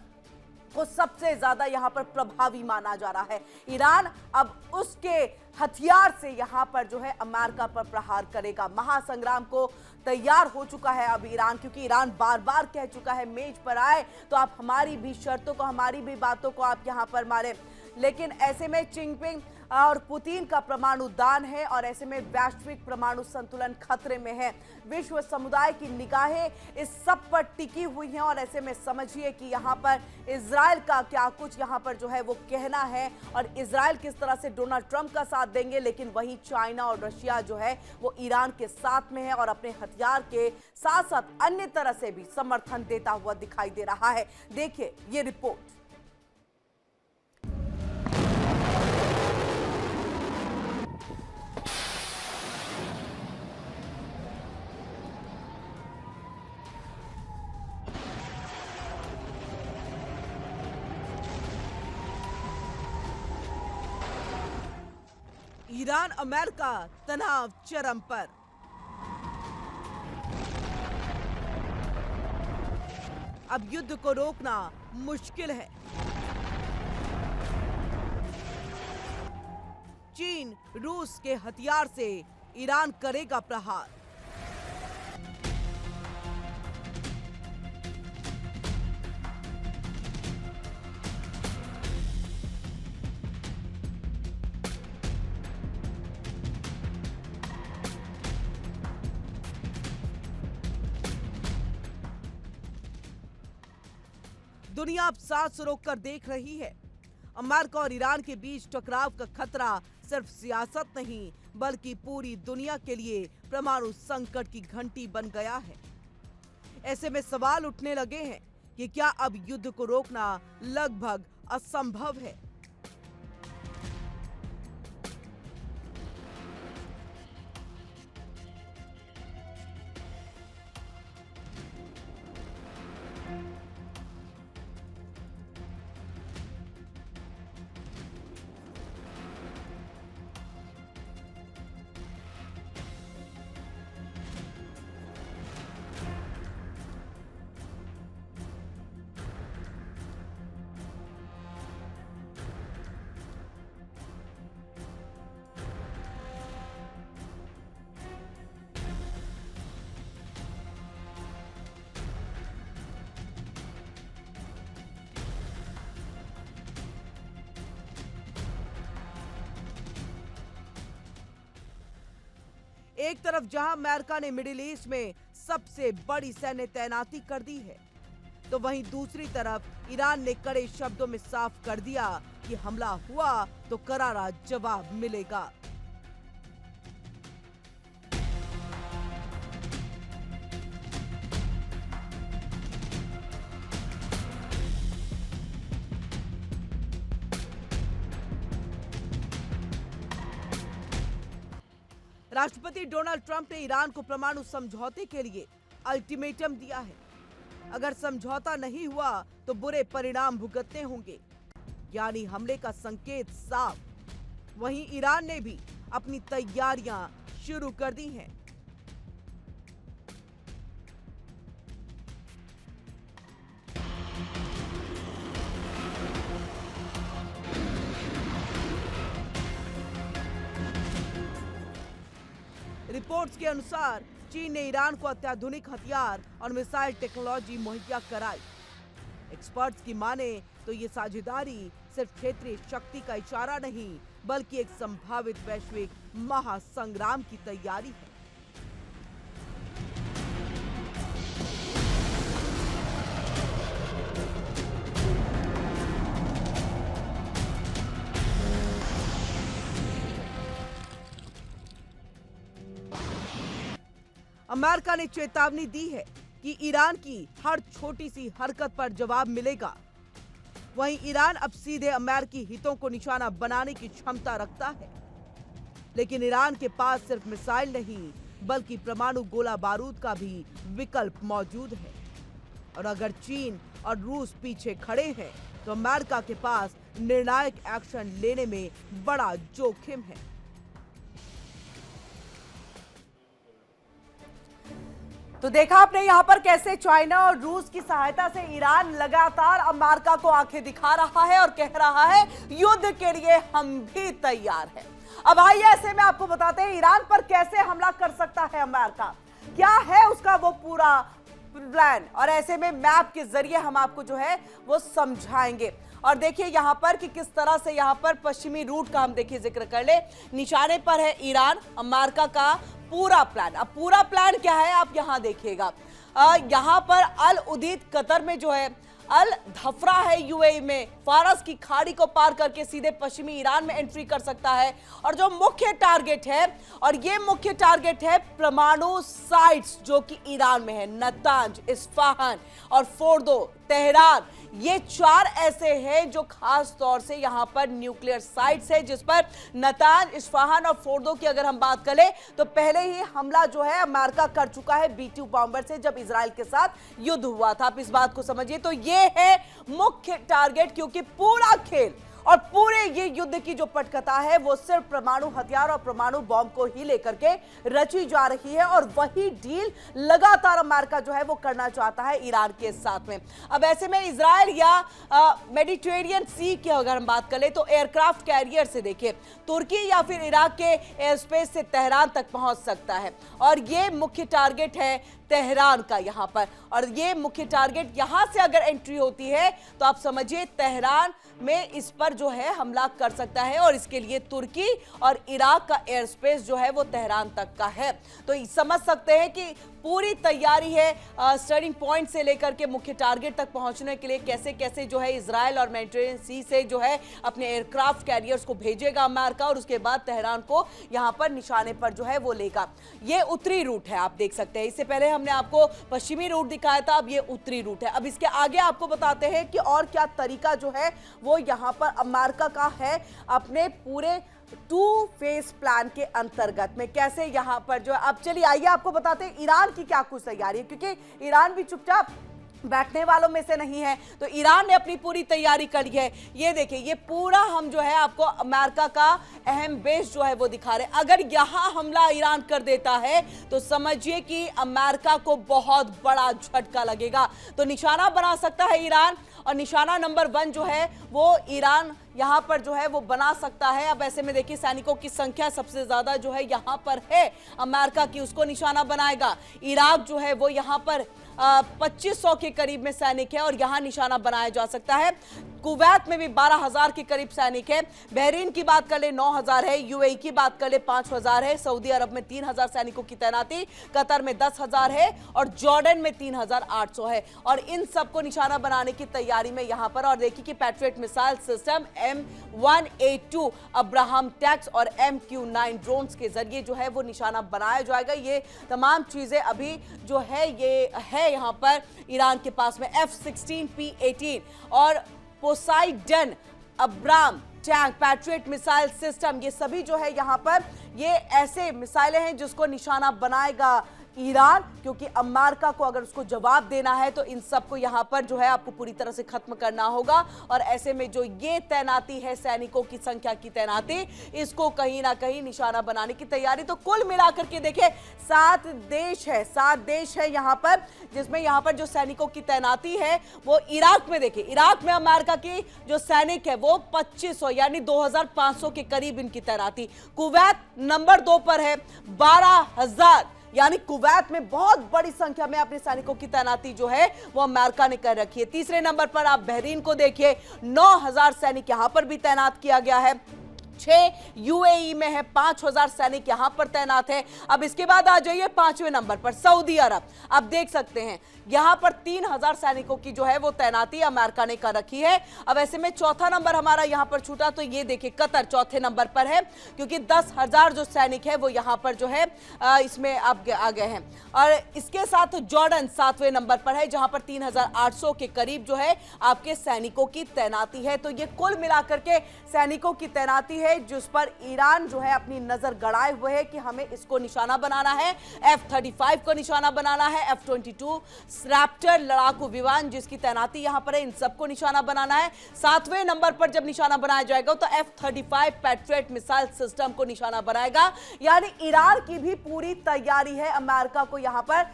Speaker 1: को सबसे ज्यादा यहां पर प्रभावी माना जा रहा है। ईरान अब उसके हथियार से यहां पर जो है अमेरिका पर प्रहार करेगा। महासंग्राम को तैयार हो चुका है अब ईरान, क्योंकि ईरान बार बार कह चुका है मेज पर आए तो आप हमारी भी शर्तों को, हमारी भी बातों को आप यहां पर मारे। लेकिन ऐसे में जिनपिंग और पुतिन का परमाणु दान है और ऐसे में वैश्विक परमाणु संतुलन खतरे में है। विश्व समुदाय की निगाहें इस सब पर टिकी हुई हैं और ऐसे में समझिए कि यहाँ पर इजराइल का क्या कुछ यहाँ पर जो है वो कहना है और इजराइल किस तरह से डोनाल्ड ट्रंप का साथ देंगे, लेकिन वहीं चाइना और रशिया जो है वो ईरान के साथ में है और अपने हथियार के साथ साथ अन्य तरह से भी समर्थन देता हुआ दिखाई दे रहा है। देखिए ये रिपोर्ट। ईरान अमेरिका तनाव चरम पर। अब युद्ध को रोकना मुश्किल है। चीन रूस के हथियार से ईरान करेगा प्रहार। दुनिया अब सांस रोककर देख रही है। अमेरिका और ईरान के बीच टकराव का खतरा सिर्फ सियासत नहीं बल्कि पूरी दुनिया के लिए परमाणु संकट की घंटी बन गया है। ऐसे में सवाल उठने लगे हैं कि क्या अब युद्ध को रोकना लगभग असंभव है। एक तरफ जहां अमेरिका ने मिडिल ईस्ट में सबसे बड़ी सैन्य तैनाती कर दी है, तो वहीं दूसरी तरफ ईरान ने कड़े शब्दों में साफ कर दिया कि हमला हुआ तो करारा जवाब मिलेगा। राष्ट्रपति डोनाल्ड ट्रंप ने ईरान को परमाणु समझौते के लिए अल्टीमेटम दिया है। अगर समझौता नहीं हुआ तो बुरे परिणाम भुगतने होंगे, यानी हमले का संकेत साफ। वहीं ईरान ने भी अपनी तैयारियां शुरू कर दी हैं। रिपोर्ट्स के अनुसार चीन ने ईरान को अत्याधुनिक हथियार और मिसाइल टेक्नोलॉजी मुहैया कराई। एक्सपर्ट्स की माने तो ये साझेदारी सिर्फ क्षेत्रीय शक्ति का इशारा नहीं बल्कि एक संभावित वैश्विक महासंग्राम की तैयारी है। अमेरिका ने चेतावनी दी है कि ईरान की हर छोटी सी हरकत पर जवाब मिलेगा। वहीं ईरान अब सीधे अमेरिकी हितों को निशाना बनाने की क्षमता रखता है, लेकिन ईरान के पास सिर्फ मिसाइल नहीं बल्कि परमाणु गोला बारूद का भी विकल्प मौजूद है। और अगर चीन और रूस पीछे खड़े हैं तो अमेरिका के पास निर्णायक एक्शन लेने में बड़ा जोखिम है। तो देखा आपने यहाँ पर कैसे चाइना और रूस की सहायता से ईरान लगातार अमेरिका को आंखें दिखा रहा है और कह रहा है युद्ध के लिए हम भी तैयार हैं। अब आइए ऐसे में आपको बताते हैं ईरान पर कैसे हमला कर सकता है अमेरिका, क्या है उसका वो पूरा प्लान, और ऐसे में मैप के जरिए हम आपको जो है वो समझाएंगे। और देखिए यहाँ पर कि किस तरह से यहाँ पर पश्चिमी रूट का हम देखिए जिक्र कर ले। निशाने पर है ईरान, अमेरिका का पूरा प्लान। अब पूरा प्लान क्या है आप यहाँ देखिएगा। यहाँ पर अल उदीद कतर में जो है, अल धफरा है यूएई में, फारस की खाड़ी को पार करके सीधे पश्चिमी ईरान में एंट्री कर सकता है। और जो मुख्य टारगेट है, और ये मुख्य टारगेट है परमाणु साइट्स जो कि ईरान में है, नतांज, इस्फहान और फोर्दो, तेहरान। ये चार ऐसे हैं जो खास तौर से यहां पर न्यूक्लियर साइट्स है, जिस पर नतांज, इस्फहान और फोर्दो की अगर हम बात करें तो पहले ही हमला जो है अमेरिका कर चुका है B-2 बॉम्बर से जब इजराइल के साथ युद्ध हुआ था। आप इस बात को समझिए। तो ये है मुख्य टारगेट, क्योंकि पूरा खेल और पूरे ये युद्ध की जो पटकथा है वो सिर्फ परमाणु हथियार और परमाणु बॉम्ब को ही लेकर के रची जा रही है और वही डील लगातार अमेरिका जो है वो करना चाहता है ईरान के साथ में। अब ऐसे में इजराइल या मेडिटेरेनियन सी की अगर हम बात करें तो एयरक्राफ्ट कैरियर से देखिए तुर्की या फिर इराक के एयर स्पेस से तेहरान तक पहुंच सकता है और ये मुख्य टारगेट है तेहरान का यहां पर। और ये मुख्य टारगेट यहां से अगर एंट्री होती है तो आप समझिए तेहरान में इस पर जो है हमला कर सकता है और इसके लिए तुर्की और इराक का एयर स्पेस जो है वो तेहरान तक का है। तो समझ सकते हैं कि पूरी तैयारी है स्टार्टिंग पॉइंट से लेकर के मुख्य टारगेट तक पहुंचने के लिए कैसे कैसे जो है इजराइल और मेडिटेरेनियन सी से जो है अपने एयरक्राफ्ट कैरियर्स को भेजेगा अमेरिका और उसके बाद तेहरान को यहां पर निशाने पर जो है वो लेगा। ये उत्तरी रूट है, आप देख सकते हैं। इससे पहले हमने आपको पश्चिमी रूट दिखाया था, अब ये उत्तरी रूट है। अब इसके आगे आपको बताते हैं कि और क्या तरीका जो है वो यहां पर अमेरिका का है अपने पूरे 2 फेज प्लान के अंतर्गत में कैसे यहां पर जो अब चलिए आइए आपको बताते हैं ईरान की क्या कुछ तैयारी है, क्योंकि ईरान भी चुपचाप बैठने वालों में से नहीं है। तो ईरान ने अपनी पूरी तैयारी करी है। ये देखिए ये पूरा हम जो है आपको अमेरिका का अहम बेस जो है वो दिखा रहे हैं। अगर यहां हमला ईरान कर देता है तो समझिए कि अमेरिका को बहुत बड़ा झटका लगेगा। तो निशाना बना सकता है ईरान और निशाना नंबर 1 जो है वो ईरान यहां पर जो है वो बना सकता है। अब ऐसे में देखिए सैनिकों की संख्या सबसे ज्यादा जो है यहां पर है अमेरिका की, उसको निशाना बनाएगा। इराक जो है वो यहां पर 2500 के करीब में सैनिक है और यहां निशाना बनाया जा सकता है। कुवैत में भी 12,000 के करीब सैनिक है। बहरीन की बात कर ले 9,000 है। यूएई की बात कर ले 5,000 है। सऊदी अरब में 3,000 सैनिकों की तैनाती, कतर में 10,000 है और जॉर्डन में 3,800 है। और इन सबको निशाना बनाने की तैयारी में यहां पर और देखिए कि patriot missile system M1A2 Abraham tax और MQ-9 ड्रोन्स के जरिए जो है वो निशाना बनाया जाएगा। ये तमाम चीजें अभी जो है ये है यहां पर ईरान के पास में। F-16 P-18 और Poseidon Abram tank patriot missile system, ये सभी जो है यहां पर ये ऐसे मिसाइलें हैं जिसको निशाना बनाएगा ईरान, क्योंकि अमेरिका को अगर उसको जवाब देना है तो इन सबको यहां पर जो है आपको पूरी तरह से खत्म करना होगा। और ऐसे में जो ये तैनाती है सैनिकों की संख्या की तैनाती, इसको कहीं ना कहीं निशाना बनाने की तैयारी। तो कुल मिलाकर के देखें 7 देश है यहां पर, जिसमें यहां पर जो सैनिकों की तैनाती है वो इराक में देखिए, इराक में अमेरिका की जो सैनिक है वो 2500 यानी 2,500 के करीब इनकी तैनाती। कुवैत नंबर 2 पर है 12,000, यानी कुवैत में बहुत बड़ी संख्या में अपने सैनिकों की तैनाती जो है वो अमेरिका ने कर रखी है। तीसरे नंबर पर आप बहरीन को देखिए, 9,000 सैनिक यहां पर भी तैनात किया गया है। 6 यूएई में है, 5,000 सैनिक यहां पर तैनात है। अब इसके बाद आ जाइए 5वें नंबर पर सऊदी अरब। आप देख सकते हैं यहां पर 3,000 सैनिकों की जो है वो तैनाती अमेरिका ने कर रखी है। अब ऐसे में चौथा नंबर हमारा यहां पर छूटा, तो ये देखिए कतर चौथे नंबर पर है, क्योंकि 10,000 जो सैनिक है वो यहां पर जो है इसमें अब आ गए हैं। और इसके साथ जॉर्डन 7वें नंबर पर है, जहां पर 3,800 के करीब जो है आपके सैनिकों की तैनाती है। तो ये कुल मिलाकर के सैनिकों की तैनाती है जिस पर ईरान जो है अपनी नजर गड़ाए हुए है कि हमें इसको निशाना बनाना है। F-35 को निशाना बनाना है, F-22 रैप्टर लड़ाकू विमान जिसकी तैनाती यहां पर है, इन सबको निशाना बनाना है। 7वें नंबर पर जब निशाना बनाया जाएगा तो F-35 पैट्रियट मिसाइल सिस्टम को निशाना बनाएगा। यानी ईरान की भी पूरी तैयारी है अमेरिका को यहां पर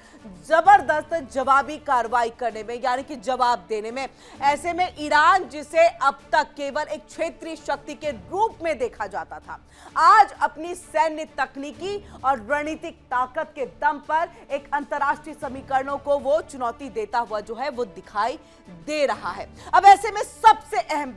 Speaker 1: जबरदस्त जवाबी कार्रवाई करने में, यानी कि जवाब देने में। ऐसे में ईरान जिसे अब तक केवल एक क्षेत्रीय शक्ति के रूप में देखा जाता था, आज अपनी सैन्य तकनीकी और रणनीतिक ताकत के दम पर एक अंतर्राष्ट्रीय समीकरणों को वो चुनौती देता हुआ जो है वो दिखाई दे रहा है। अब ऐसे में सबसे अहम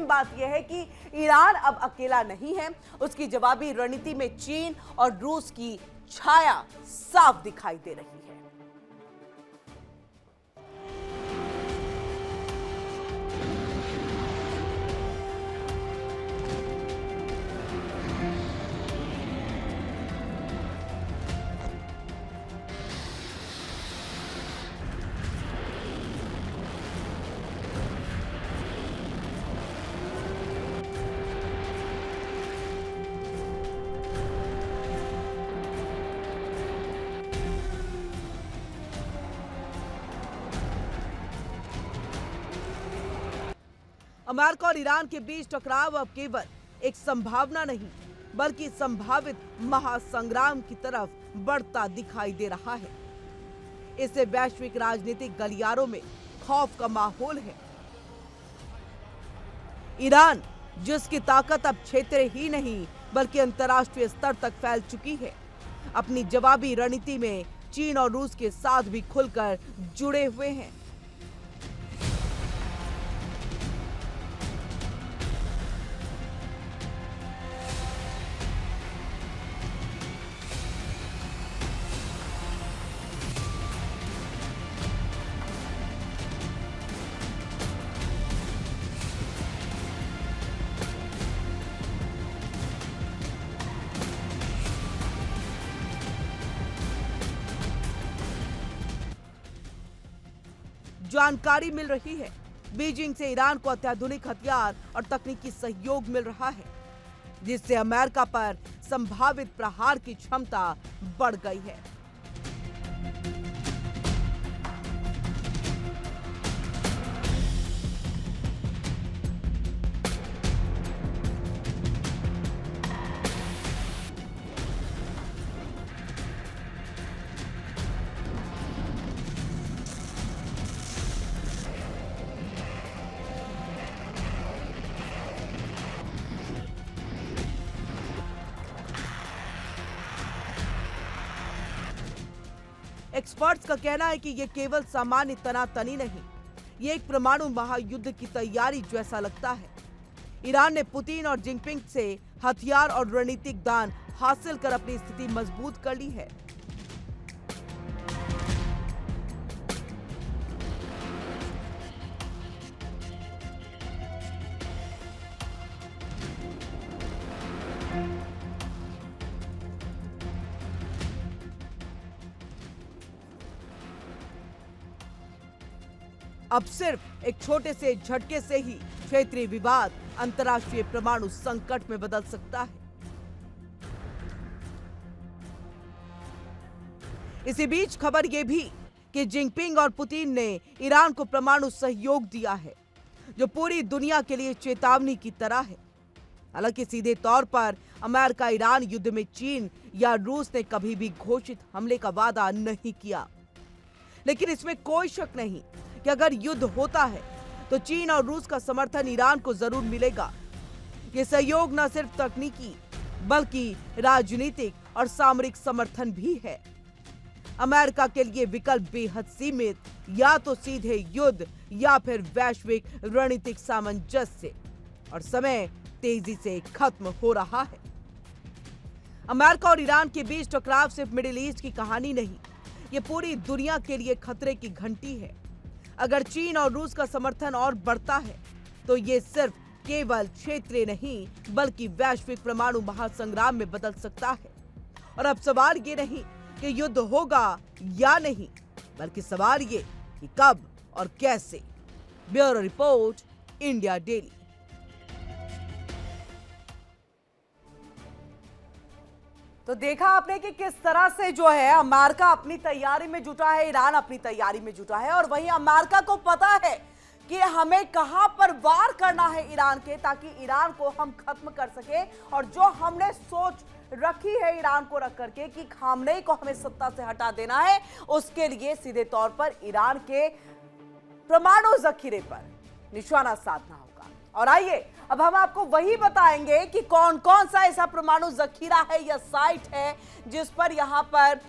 Speaker 1: बात यह है कि ईरान अब अकेला नहीं है, उसकी जवाबी रणनीति में चीन और रूस की छाया साफ दिखाई दे रही है। अमेरिका और ईरान के बीच टकराव अब केवल एक संभावना नहीं बल्कि संभावित महासंग्राम की तरफ बढ़ता दिखाई दे रहा है। इससे वैश्विक राजनीतिक गलियारों में खौफ का माहौल है। ईरान, जिसकी ताकत अब क्षेत्र ही नहीं बल्कि अंतर्राष्ट्रीय स्तर तक फैल चुकी है, अपनी जवाबी रणनीति में चीन और रूस के साथ भी खुलकर जुड़े हुए हैं। जानकारी मिल रही है, बीजिंग से ईरान को अत्याधुनिक हथियार और तकनीकी सहयोग मिल रहा है, जिससे अमेरिका पर संभावित प्रहार की क्षमता बढ़ गई है। एक्सपर्ट्स का कहना है कि यह केवल सामान्य तनातनी नहीं, ये एक परमाणु महायुद्ध की तैयारी जैसा लगता है। ईरान ने पुतिन और जिनपिंग से हथियार और रणनीतिक दान हासिल कर अपनी स्थिति मजबूत कर ली है। अब सिर्फ एक छोटे से झटके से ही क्षेत्रीय विवाद अंतर्राष्ट्रीय परमाणु संकट में बदल सकता है। इसी बीच खबर यह भी कि जिनपिंग और पुतिन ने ईरान को परमाणु सहयोग दिया है, जो पूरी दुनिया के लिए चेतावनी की तरह है। हालांकि सीधे तौर पर अमेरिका ईरान युद्ध में चीन या रूस ने कभी भी घोषित हमले का वादा नहीं किया, लेकिन इसमें कोई शक नहीं कि अगर युद्ध होता है तो चीन और रूस का समर्थन ईरान को जरूर मिलेगा। ये सहयोग न सिर्फ तकनीकी बल्कि राजनीतिक और सामरिक समर्थन भी है। अमेरिका के लिए विकल्प बेहद सीमित, या तो सीधे युद्ध या फिर वैश्विक रणनीतिक सामंजस्य, और समय तेजी से खत्म हो रहा है। अमेरिका और ईरान के बीच टकराव सिर्फ मिडिल ईस्ट की कहानी नहीं, ये पूरी दुनिया के लिए खतरे की घंटी है। अगर चीन और रूस का समर्थन और बढ़ता है तो ये सिर्फ केवल क्षेत्रीय नहीं बल्कि वैश्विक परमाणु महासंग्राम में बदल सकता है। और अब सवाल ये नहीं कि युद्ध होगा या नहीं, बल्कि सवाल ये कि कब और कैसे। Bureau report, India daily. तो देखा आपने कि किस तरह से जो है अमेरिका अपनी तैयारी में जुटा है, ईरान अपनी तैयारी में जुटा है, और वहीं अमेरिका को पता है कि हमें कहां पर वार करना है ईरान के, ताकि ईरान को हम खत्म कर सके। और जो हमने सोच रखी है ईरान को रख करके कि खामनेई को हमें सत्ता से हटा देना है, उसके लिए सीधे तौर पर ईरान के परमाणु जखीरे पर निशाना साधना होगा। और आइए अब हम आपको वही बताएंगे कि कौन कौन सा ऐसा परमाणु जखीरा है या साइट है जिस पर यहां पर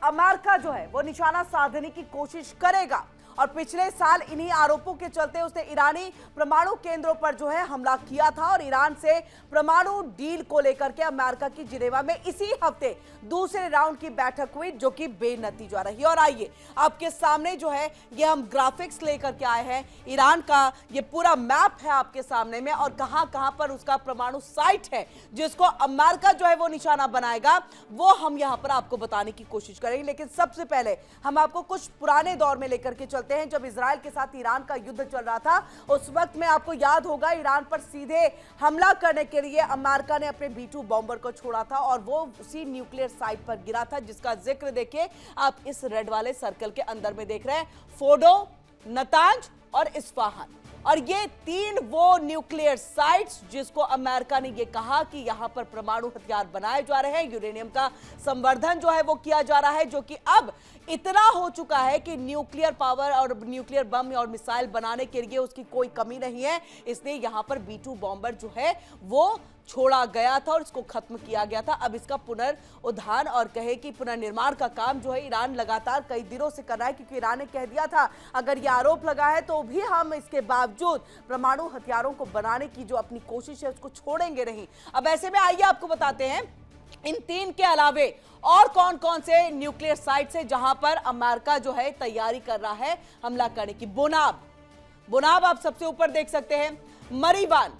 Speaker 1: अमेरिका जो है वो निशाना साधने की कोशिश करेगा। और पिछले साल इन्हीं आरोपों के चलते उसने ईरानी परमाणु केंद्रों पर जो है हमला किया था, और ईरान से परमाणु डील को लेकर के अमेरिका की जिनेवा में इसी हफ्ते दूसरे राउंड की बैठक हुई, जो कि बेनतीजा रही। और आइए आपके सामने जो है ये हम ग्राफिक्स लेकर के आए हैं, ईरान का ये पूरा मैप है आपके सामने में, और कहां कहां पर उसका परमाणु साइट है जिसको अमेरिका जो है वो निशाना बनाएगा, वो हम यहां पर आपको बताने की कोशिश करेंगे। लेकिन सबसे पहले हम आपको कुछ पुराने दौर में लेकर के चलते हैं, जब इजराइल के साथ ईरान का युद्ध चल रहा था। उस वक्त में आपको याद होगा ईरान पर सीधे हमला करने के लिए अमेरिका ने अपने B-2 बॉम्बर को छोड़ा था, और वो उसी न्यूक्लियर साइट पर गिरा था, जिसका जिक्र देखिए आप इस रेड वाले सर्कल के अंदर में देख रहे हैं। फोर्डो, नतांज और इस्फहान, और ये 3 वो न्यूक्लियर साइट्स जिसको अमेरिका ने ये कहा कि यहां पर परमाणु हथियार बनाए जा रहे हैं, यूरेनियम का संवर्धन जो है वो किया जा रहा है, जो कि अब इतना हो चुका है कि न्यूक्लियर पावर और न्यूक्लियर बम और मिसाइल बनाने के लिए उसकी कोई कमी नहीं है। इसलिए यहां पर B-2 बॉम्बर जो है वो छोड़ा गया था और इसको खत्म किया गया था। अब इसका पुनर्उद्धार और कहे कि पुनर्निर्माण का काम जो है ईरान लगातार कई दिनों से कर रहा है, क्योंकि ईरान ने कह दिया था अगर ये आरोप लगा है तो भी हम इसके बावजूद परमाणु हथियारों को बनाने की जो अपनी कोशिश है उसको छोड़ेंगे नहीं। अब ऐसे में आइए आपको बताते हैं इन 3 के अलावे और कौन कौन से न्यूक्लियर साइट्स है जहां पर अमेरिका जो है तैयारी कर रहा है हमला करने की। बोनाब आप सबसे ऊपर देख सकते हैं, मरीवान,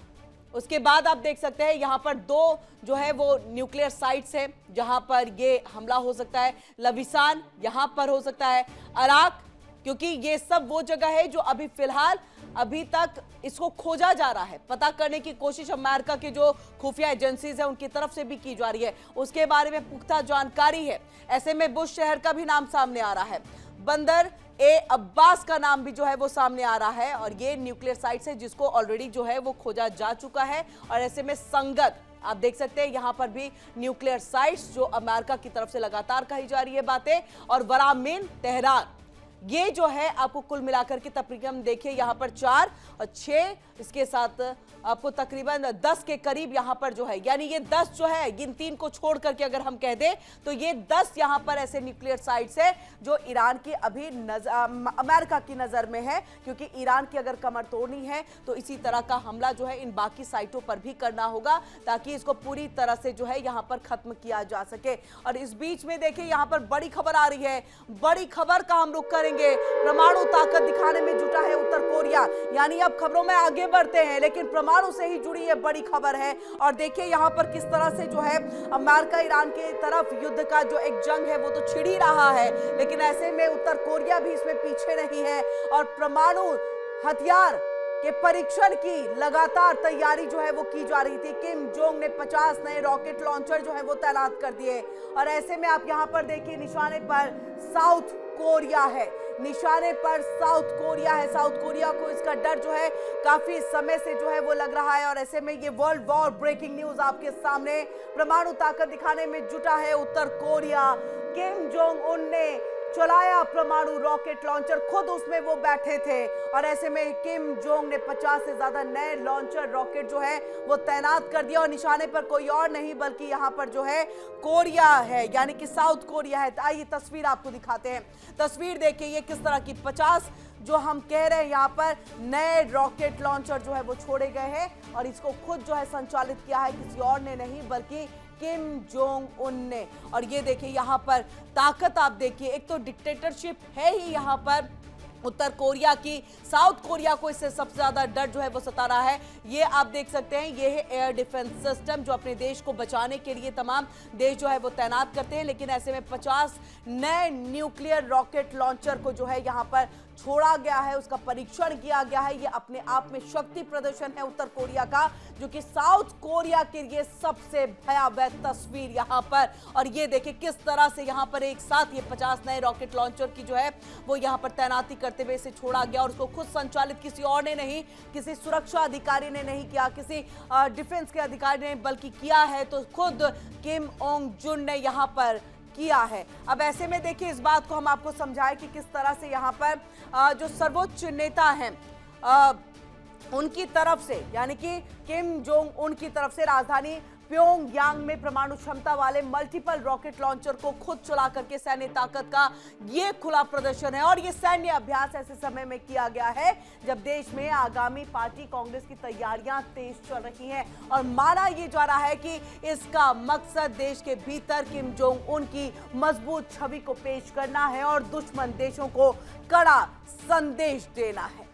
Speaker 1: उसके बाद आप देख सकते हैं यहां पर 2 जो है वो न्यूक्लियर साइट्स है जहां पर ये हमला हो सकता है। लविसान यहां पर हो सकता है, अराक, क्योंकि ये सब वो जगह है जो अभी फिलहाल अभी तक इसको खोजा जा रहा है, पता करने की कोशिश अमेरिका की जो खुफिया एजेंसीज है उनकी तरफ से भी की जा रही है, उसके बारे में पुख्ता जानकारी है। ऐसे में बुश शहर का भी नाम सामने आ रहा है, बंदर ए अब्बास का नाम भी जो है वो सामने आ रहा है, और ये न्यूक्लियर साइट्स है जिसको ऑलरेडी जो है वो खोजा जा चुका है। और ऐसे में संगत आप देख सकते हैं यहां पर भी न्यूक्लियर साइट्स जो अमेरिका की तरफ से लगातार कही जा रही है बातें। और वरामिन, तेहरान, ये जो है आपको कुल मिलाकर के तकरीबन देखिए यहां पर 4 और 6, इसके साथ आपको तकरीबन 10 के करीब यहां पर जो है, यानी ये 10 जो है, इन 3 को छोड़ करके अगर हम कह दें तो ये 10 यहां पर ऐसे न्यूक्लियर साइट्स है जो ईरान की अभी अमेरिका की नजर में है, क्योंकि ईरान की अगर कमर तोड़नी है तो इसी तरह का हमला जो है इन बाकी साइटों पर भी करना होगा ताकि इसको पूरी तरह से जो है यहां पर खत्म किया जा सके। और इस बीच में देखिए यहां पर बड़ी खबर आ रही है, बड़ी खबर का हम रुख करेंगे। परमाणु ताकत दिखाने में जुटा है उत्तर कोरिया, यानी अब खबरों में आगे बढ़ते हैं लेकिन परमाणु से ही जुड़ी ये बड़ी खबर है। और देखिए यहां पर किस तरह से जो है अमेरिका ईरान के तरफ युद्ध का जो एक जंग है वो तो छिड़ ही रहा है, लेकिन ऐसे में उत्तर कोरिया भी इसमें पीछे नहीं है और परमाणु हथियार के परीक्षण की लगातार तैयारी जो है वो की जा रही थी। किम जोंग ने 50 नए रॉकेट लॉन्चर जो है वो तैनात कर दिए, और ऐसे में आप यहां पर देखिए निशाने पर साउथ कोरिया है, निशाने पर साउथ कोरिया है। साउथ कोरिया को इसका डर जो है काफी समय से जो है वो लग रहा है, और ऐसे में ये वर्ल्ड वॉर ब्रेकिंग न्यूज आपके सामने, परमाणु ताकत दिखाने में जुटा है उत्तर कोरिया। किम जोंग उन ने चलाया परमाणु रॉकेट लॉन्चर, खुद उसमें वो बैठे थे, और ऐसे में किम जोंग ने 50 से ज्यादा नए लॉन्चर रॉकेट जो है वो तैनात कर दिया, और निशाने पर कोई और नहीं बल्कि यहाँ पर जो है कोरिया है, यानी कि साउथ कोरिया है। आइए तस्वीर आपको दिखाते हैं, तस्वीर देखिए ये किस तरह की 50 जो हम कह रहे हैं यहाँ पर नए रॉकेट लॉन्चर जो है वो छोड़े गए हैं, और इसको खुद जो है संचालित किया है किसी और ने नहीं बल्कि किम जोंग उन ने। और ये देखिए यहाँ पर ताकत आप देखिए, एक तो डिक्टेटरशिप है ही यहाँ पर उत्तर कोरिया की, साउथ कोरिया को इससे सबसे ज्यादा डर जो है वो सता रहा है। ये आप देख सकते हैं ये है एयर डिफेंस सिस्टम जो अपने देश को बचाने के लिए तमाम देश जो है वो तैनात करते हैं, लेकिन ऐसे में 50 नए न्यूक्लियर रॉकेट लॉन्चर को जो है यहाँ पर छोड़ा गया है, उसका परीक्षण किया गया है। ये अपने आप में शक्ति प्रदर्शन है उत्तर कोरिया का, जो कि साउथ कोरिया के लिए सबसे भयावह तस्वीर यहाँ पर। और ये देखिए किस तरह से यहाँ पर एक साथ ये 50 नए रॉकेट लॉन्चर की जो है वो यहाँ पर तैनाती करते हुए इसे छोड़ा गया, और उसको खुद संचालित किसी और ने नहीं, किसी सुरक्षा अधिकारी ने नहीं किया, किसी डिफेंस के अधिकारी ने बल्कि किया है तो खुद किम ओंग जुन ने यहाँ पर किया है। अब ऐसे में देखिए इस बात को हम आपको समझाएं कि किस तरह से यहाँ पर जो सर्वोच्च नेता हैं उनकी तरफ से, यानी कि किम जोंग उन की तरफ से राजधानी प्योंगयांग में परमाणु क्षमता वाले मल्टीपल रॉकेट लॉन्चर को खुद चला करके सैन्य ताकत का ये खुला प्रदर्शन है। और ये सैन्य अभ्यास ऐसे समय में किया गया है जब देश में आगामी पार्टी कांग्रेस की तैयारियां तेज चल रही हैं, और माना ये जा रहा है कि इसका मकसद देश के भीतर किम जोंग उन की मजबूत छवि को पेश करना है और दुश्मन देशों को कड़ा संदेश देना है।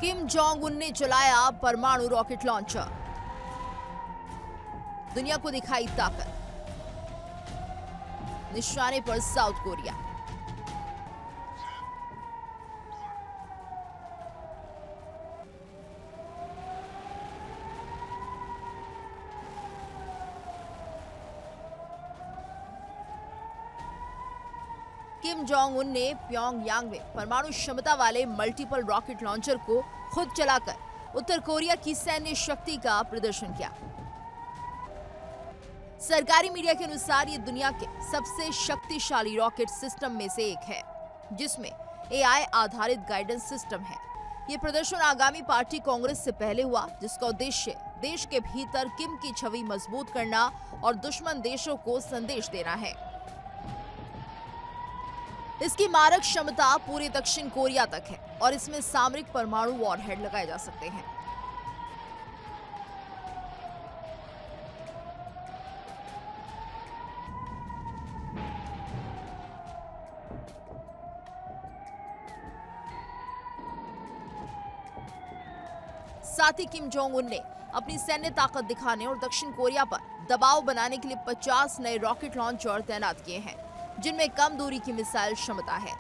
Speaker 2: किम जोंग उन ने चलाया परमाणु रॉकेट लॉन्चर, दुनिया को दिखाई ताकत, निशाने पर south Korea. Kim Jong Un ने प्योंगयांग में परमाणु क्षमता वाले मल्टीपल रॉकेट लॉन्चर को खुद चलाकर उत्तर कोरिया की सैन्य शक्ति का प्रदर्शन किया। सरकारी मीडिया के अनुसार ये दुनिया के सबसे शक्तिशाली रॉकेट सिस्टम में से एक है, जिसमें AI आधारित गाइडेंस सिस्टम है। ये प्रदर्शन आगामी पार्टी कांग्रेस से पहले हुआ, जिसका उद्देश्य देश के भीतर किम की छवि मजबूत करना और दुश्मन देशों को संदेश देना है। इसकी मारक क्षमता पूरे दक्षिण कोरिया तक है और इसमें सामरिक परमाणु वॉरहेड लगाए जा सकते हैं। साथ ही किम जोंग उन ने अपनी सैन्य ताकत दिखाने और दक्षिण कोरिया पर दबाव बनाने के लिए 50 नए रॉकेट लॉन्चर तैनात किए हैं, जिनमें कम दूरी की मिसाइल क्षमता है।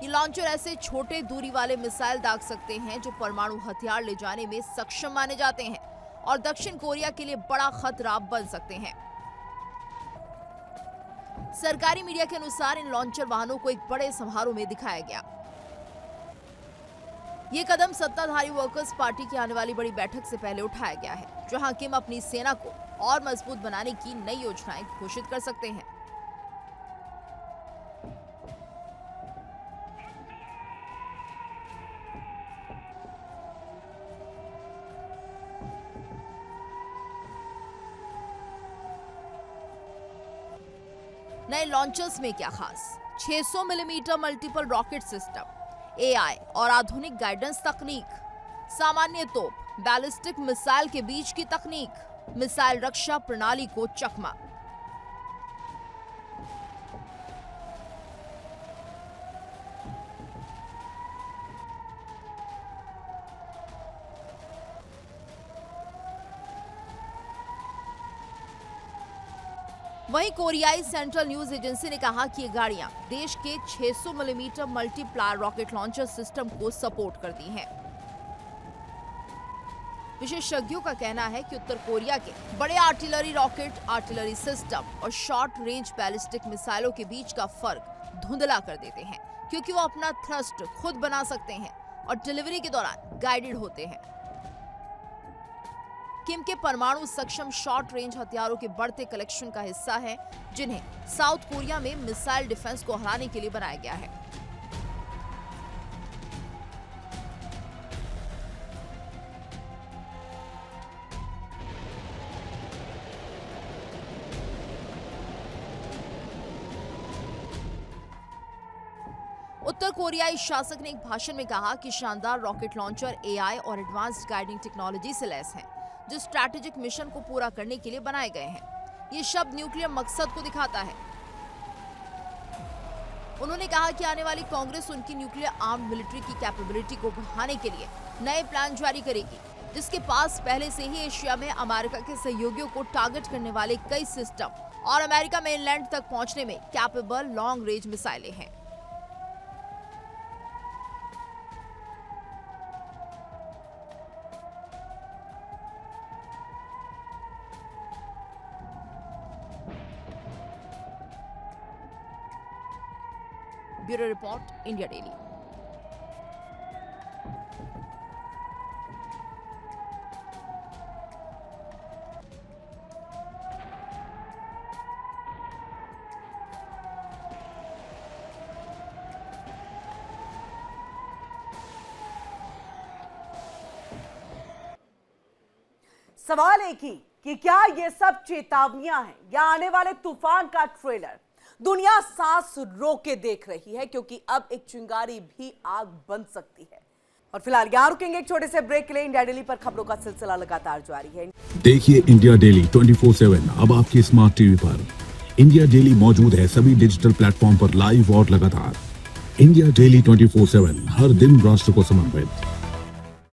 Speaker 2: ये लॉन्चर ऐसे छोटे दूरी वाले मिसाइल दाग सकते हैं जो परमाणु हथियार ले जाने में सक्षम माने जाते हैं और दक्षिण कोरिया के लिए बड़ा खतरा बन सकते हैं। सरकारी मीडिया के अनुसार इन लॉन्चर वाहनों को एक बड़े समारोह में दिखाया गया। ये कदम सत्ताधारी वर्कर्स पार्टी की आने वाली बड़ी बैठक से पहले उठाया गया है, जहां किम अपनी सेना को और मजबूत बनाने की नई योजनाएं घोषित कर सकते हैं। नए लॉन्चर्स में क्या खास? 600 millimetre multiple rocket system, AI और आधुनिक गाइडेंस तकनीक, सामान्य तोप, बैलिस्टिक मिसाइल के बीच की तकनीक, मिसाइल रक्षा प्रणाली को चकमा। वहीं कोरियाई सेंट्रल न्यूज एजेंसी ने कहा कि ये गाड़ियां देश के 600 millimetre multiplier rocket launcher system को सपोर्ट करती हैं। विशेषज्ञों का कहना है कि उत्तर कोरिया के बड़े आर्टिलरी रॉकेट, आर्टिलरी सिस्टम और शॉर्ट रेंज बैलिस्टिक मिसाइलों के बीच का फर्क धुंधला कर देते हैं, क्योंकि वो अपना थ्रस्ट खुद बना सकते हैं और डिलीवरी के दौरान गाइडेड होते हैं। किम के परमाणु सक्षम शॉर्ट रेंज हथियारों के बढ़ते कलेक्शन का हिस्सा है, जिन्हें साउथ कोरिया में मिसाइल डिफेंस को हराने के लिए बनाया गया है। उत्तर कोरियाई शासक ने एक भाषण में कहा कि शानदार रॉकेट लॉन्चर AI और एडवांस्ड गाइडिंग टेक्नोलॉजी से लैस हैं, जो स्ट्रैटेजिक मिशन को पूरा करने के लिए बनाए गए हैं। ये शब्द न्यूक्लियर मकसद को दिखाता है। उन्होंने कहा कि आने वाली कांग्रेस उनकी न्यूक्लियर आर्म्ड मिलिट्री की कैपेबिलिटी को बढ़ाने के लिए नए प्लान जारी करेगी, जिसके पास पहले से ही एशिया में अमेरिका के सहयोगियों को टारगेट करने वाले कई सिस्टम और अमेरिका मेनलैंड तक पहुंचने में कैपेबल लॉन्ग रेंज मिसाइलें हैं। Bureau report, India daily.
Speaker 1: सवाल एक ही कि क्या ये सब चेतावनियां हैं या आने वाले तूफान का ट्रेलर? दुनिया सांस रोके देख रही है, क्योंकि अब एक चिंगारी भी आग बन सकती है। और फिलहाल यहां रुकेंगे एक छोटे से ब्रेक के लिए। इंडिया डेली पर खबरों का सिलसिला लगातार जारी है।
Speaker 3: देखिए इंडिया डेली 24/7 अब आपकी स्मार्ट टीवी पर। इंडिया डेली मौजूद है सभी डिजिटल प्लेटफॉर्म पर लाइव और लगातार। इंडिया डेली 24/7 हर दिन राष्ट्र को समर्पित।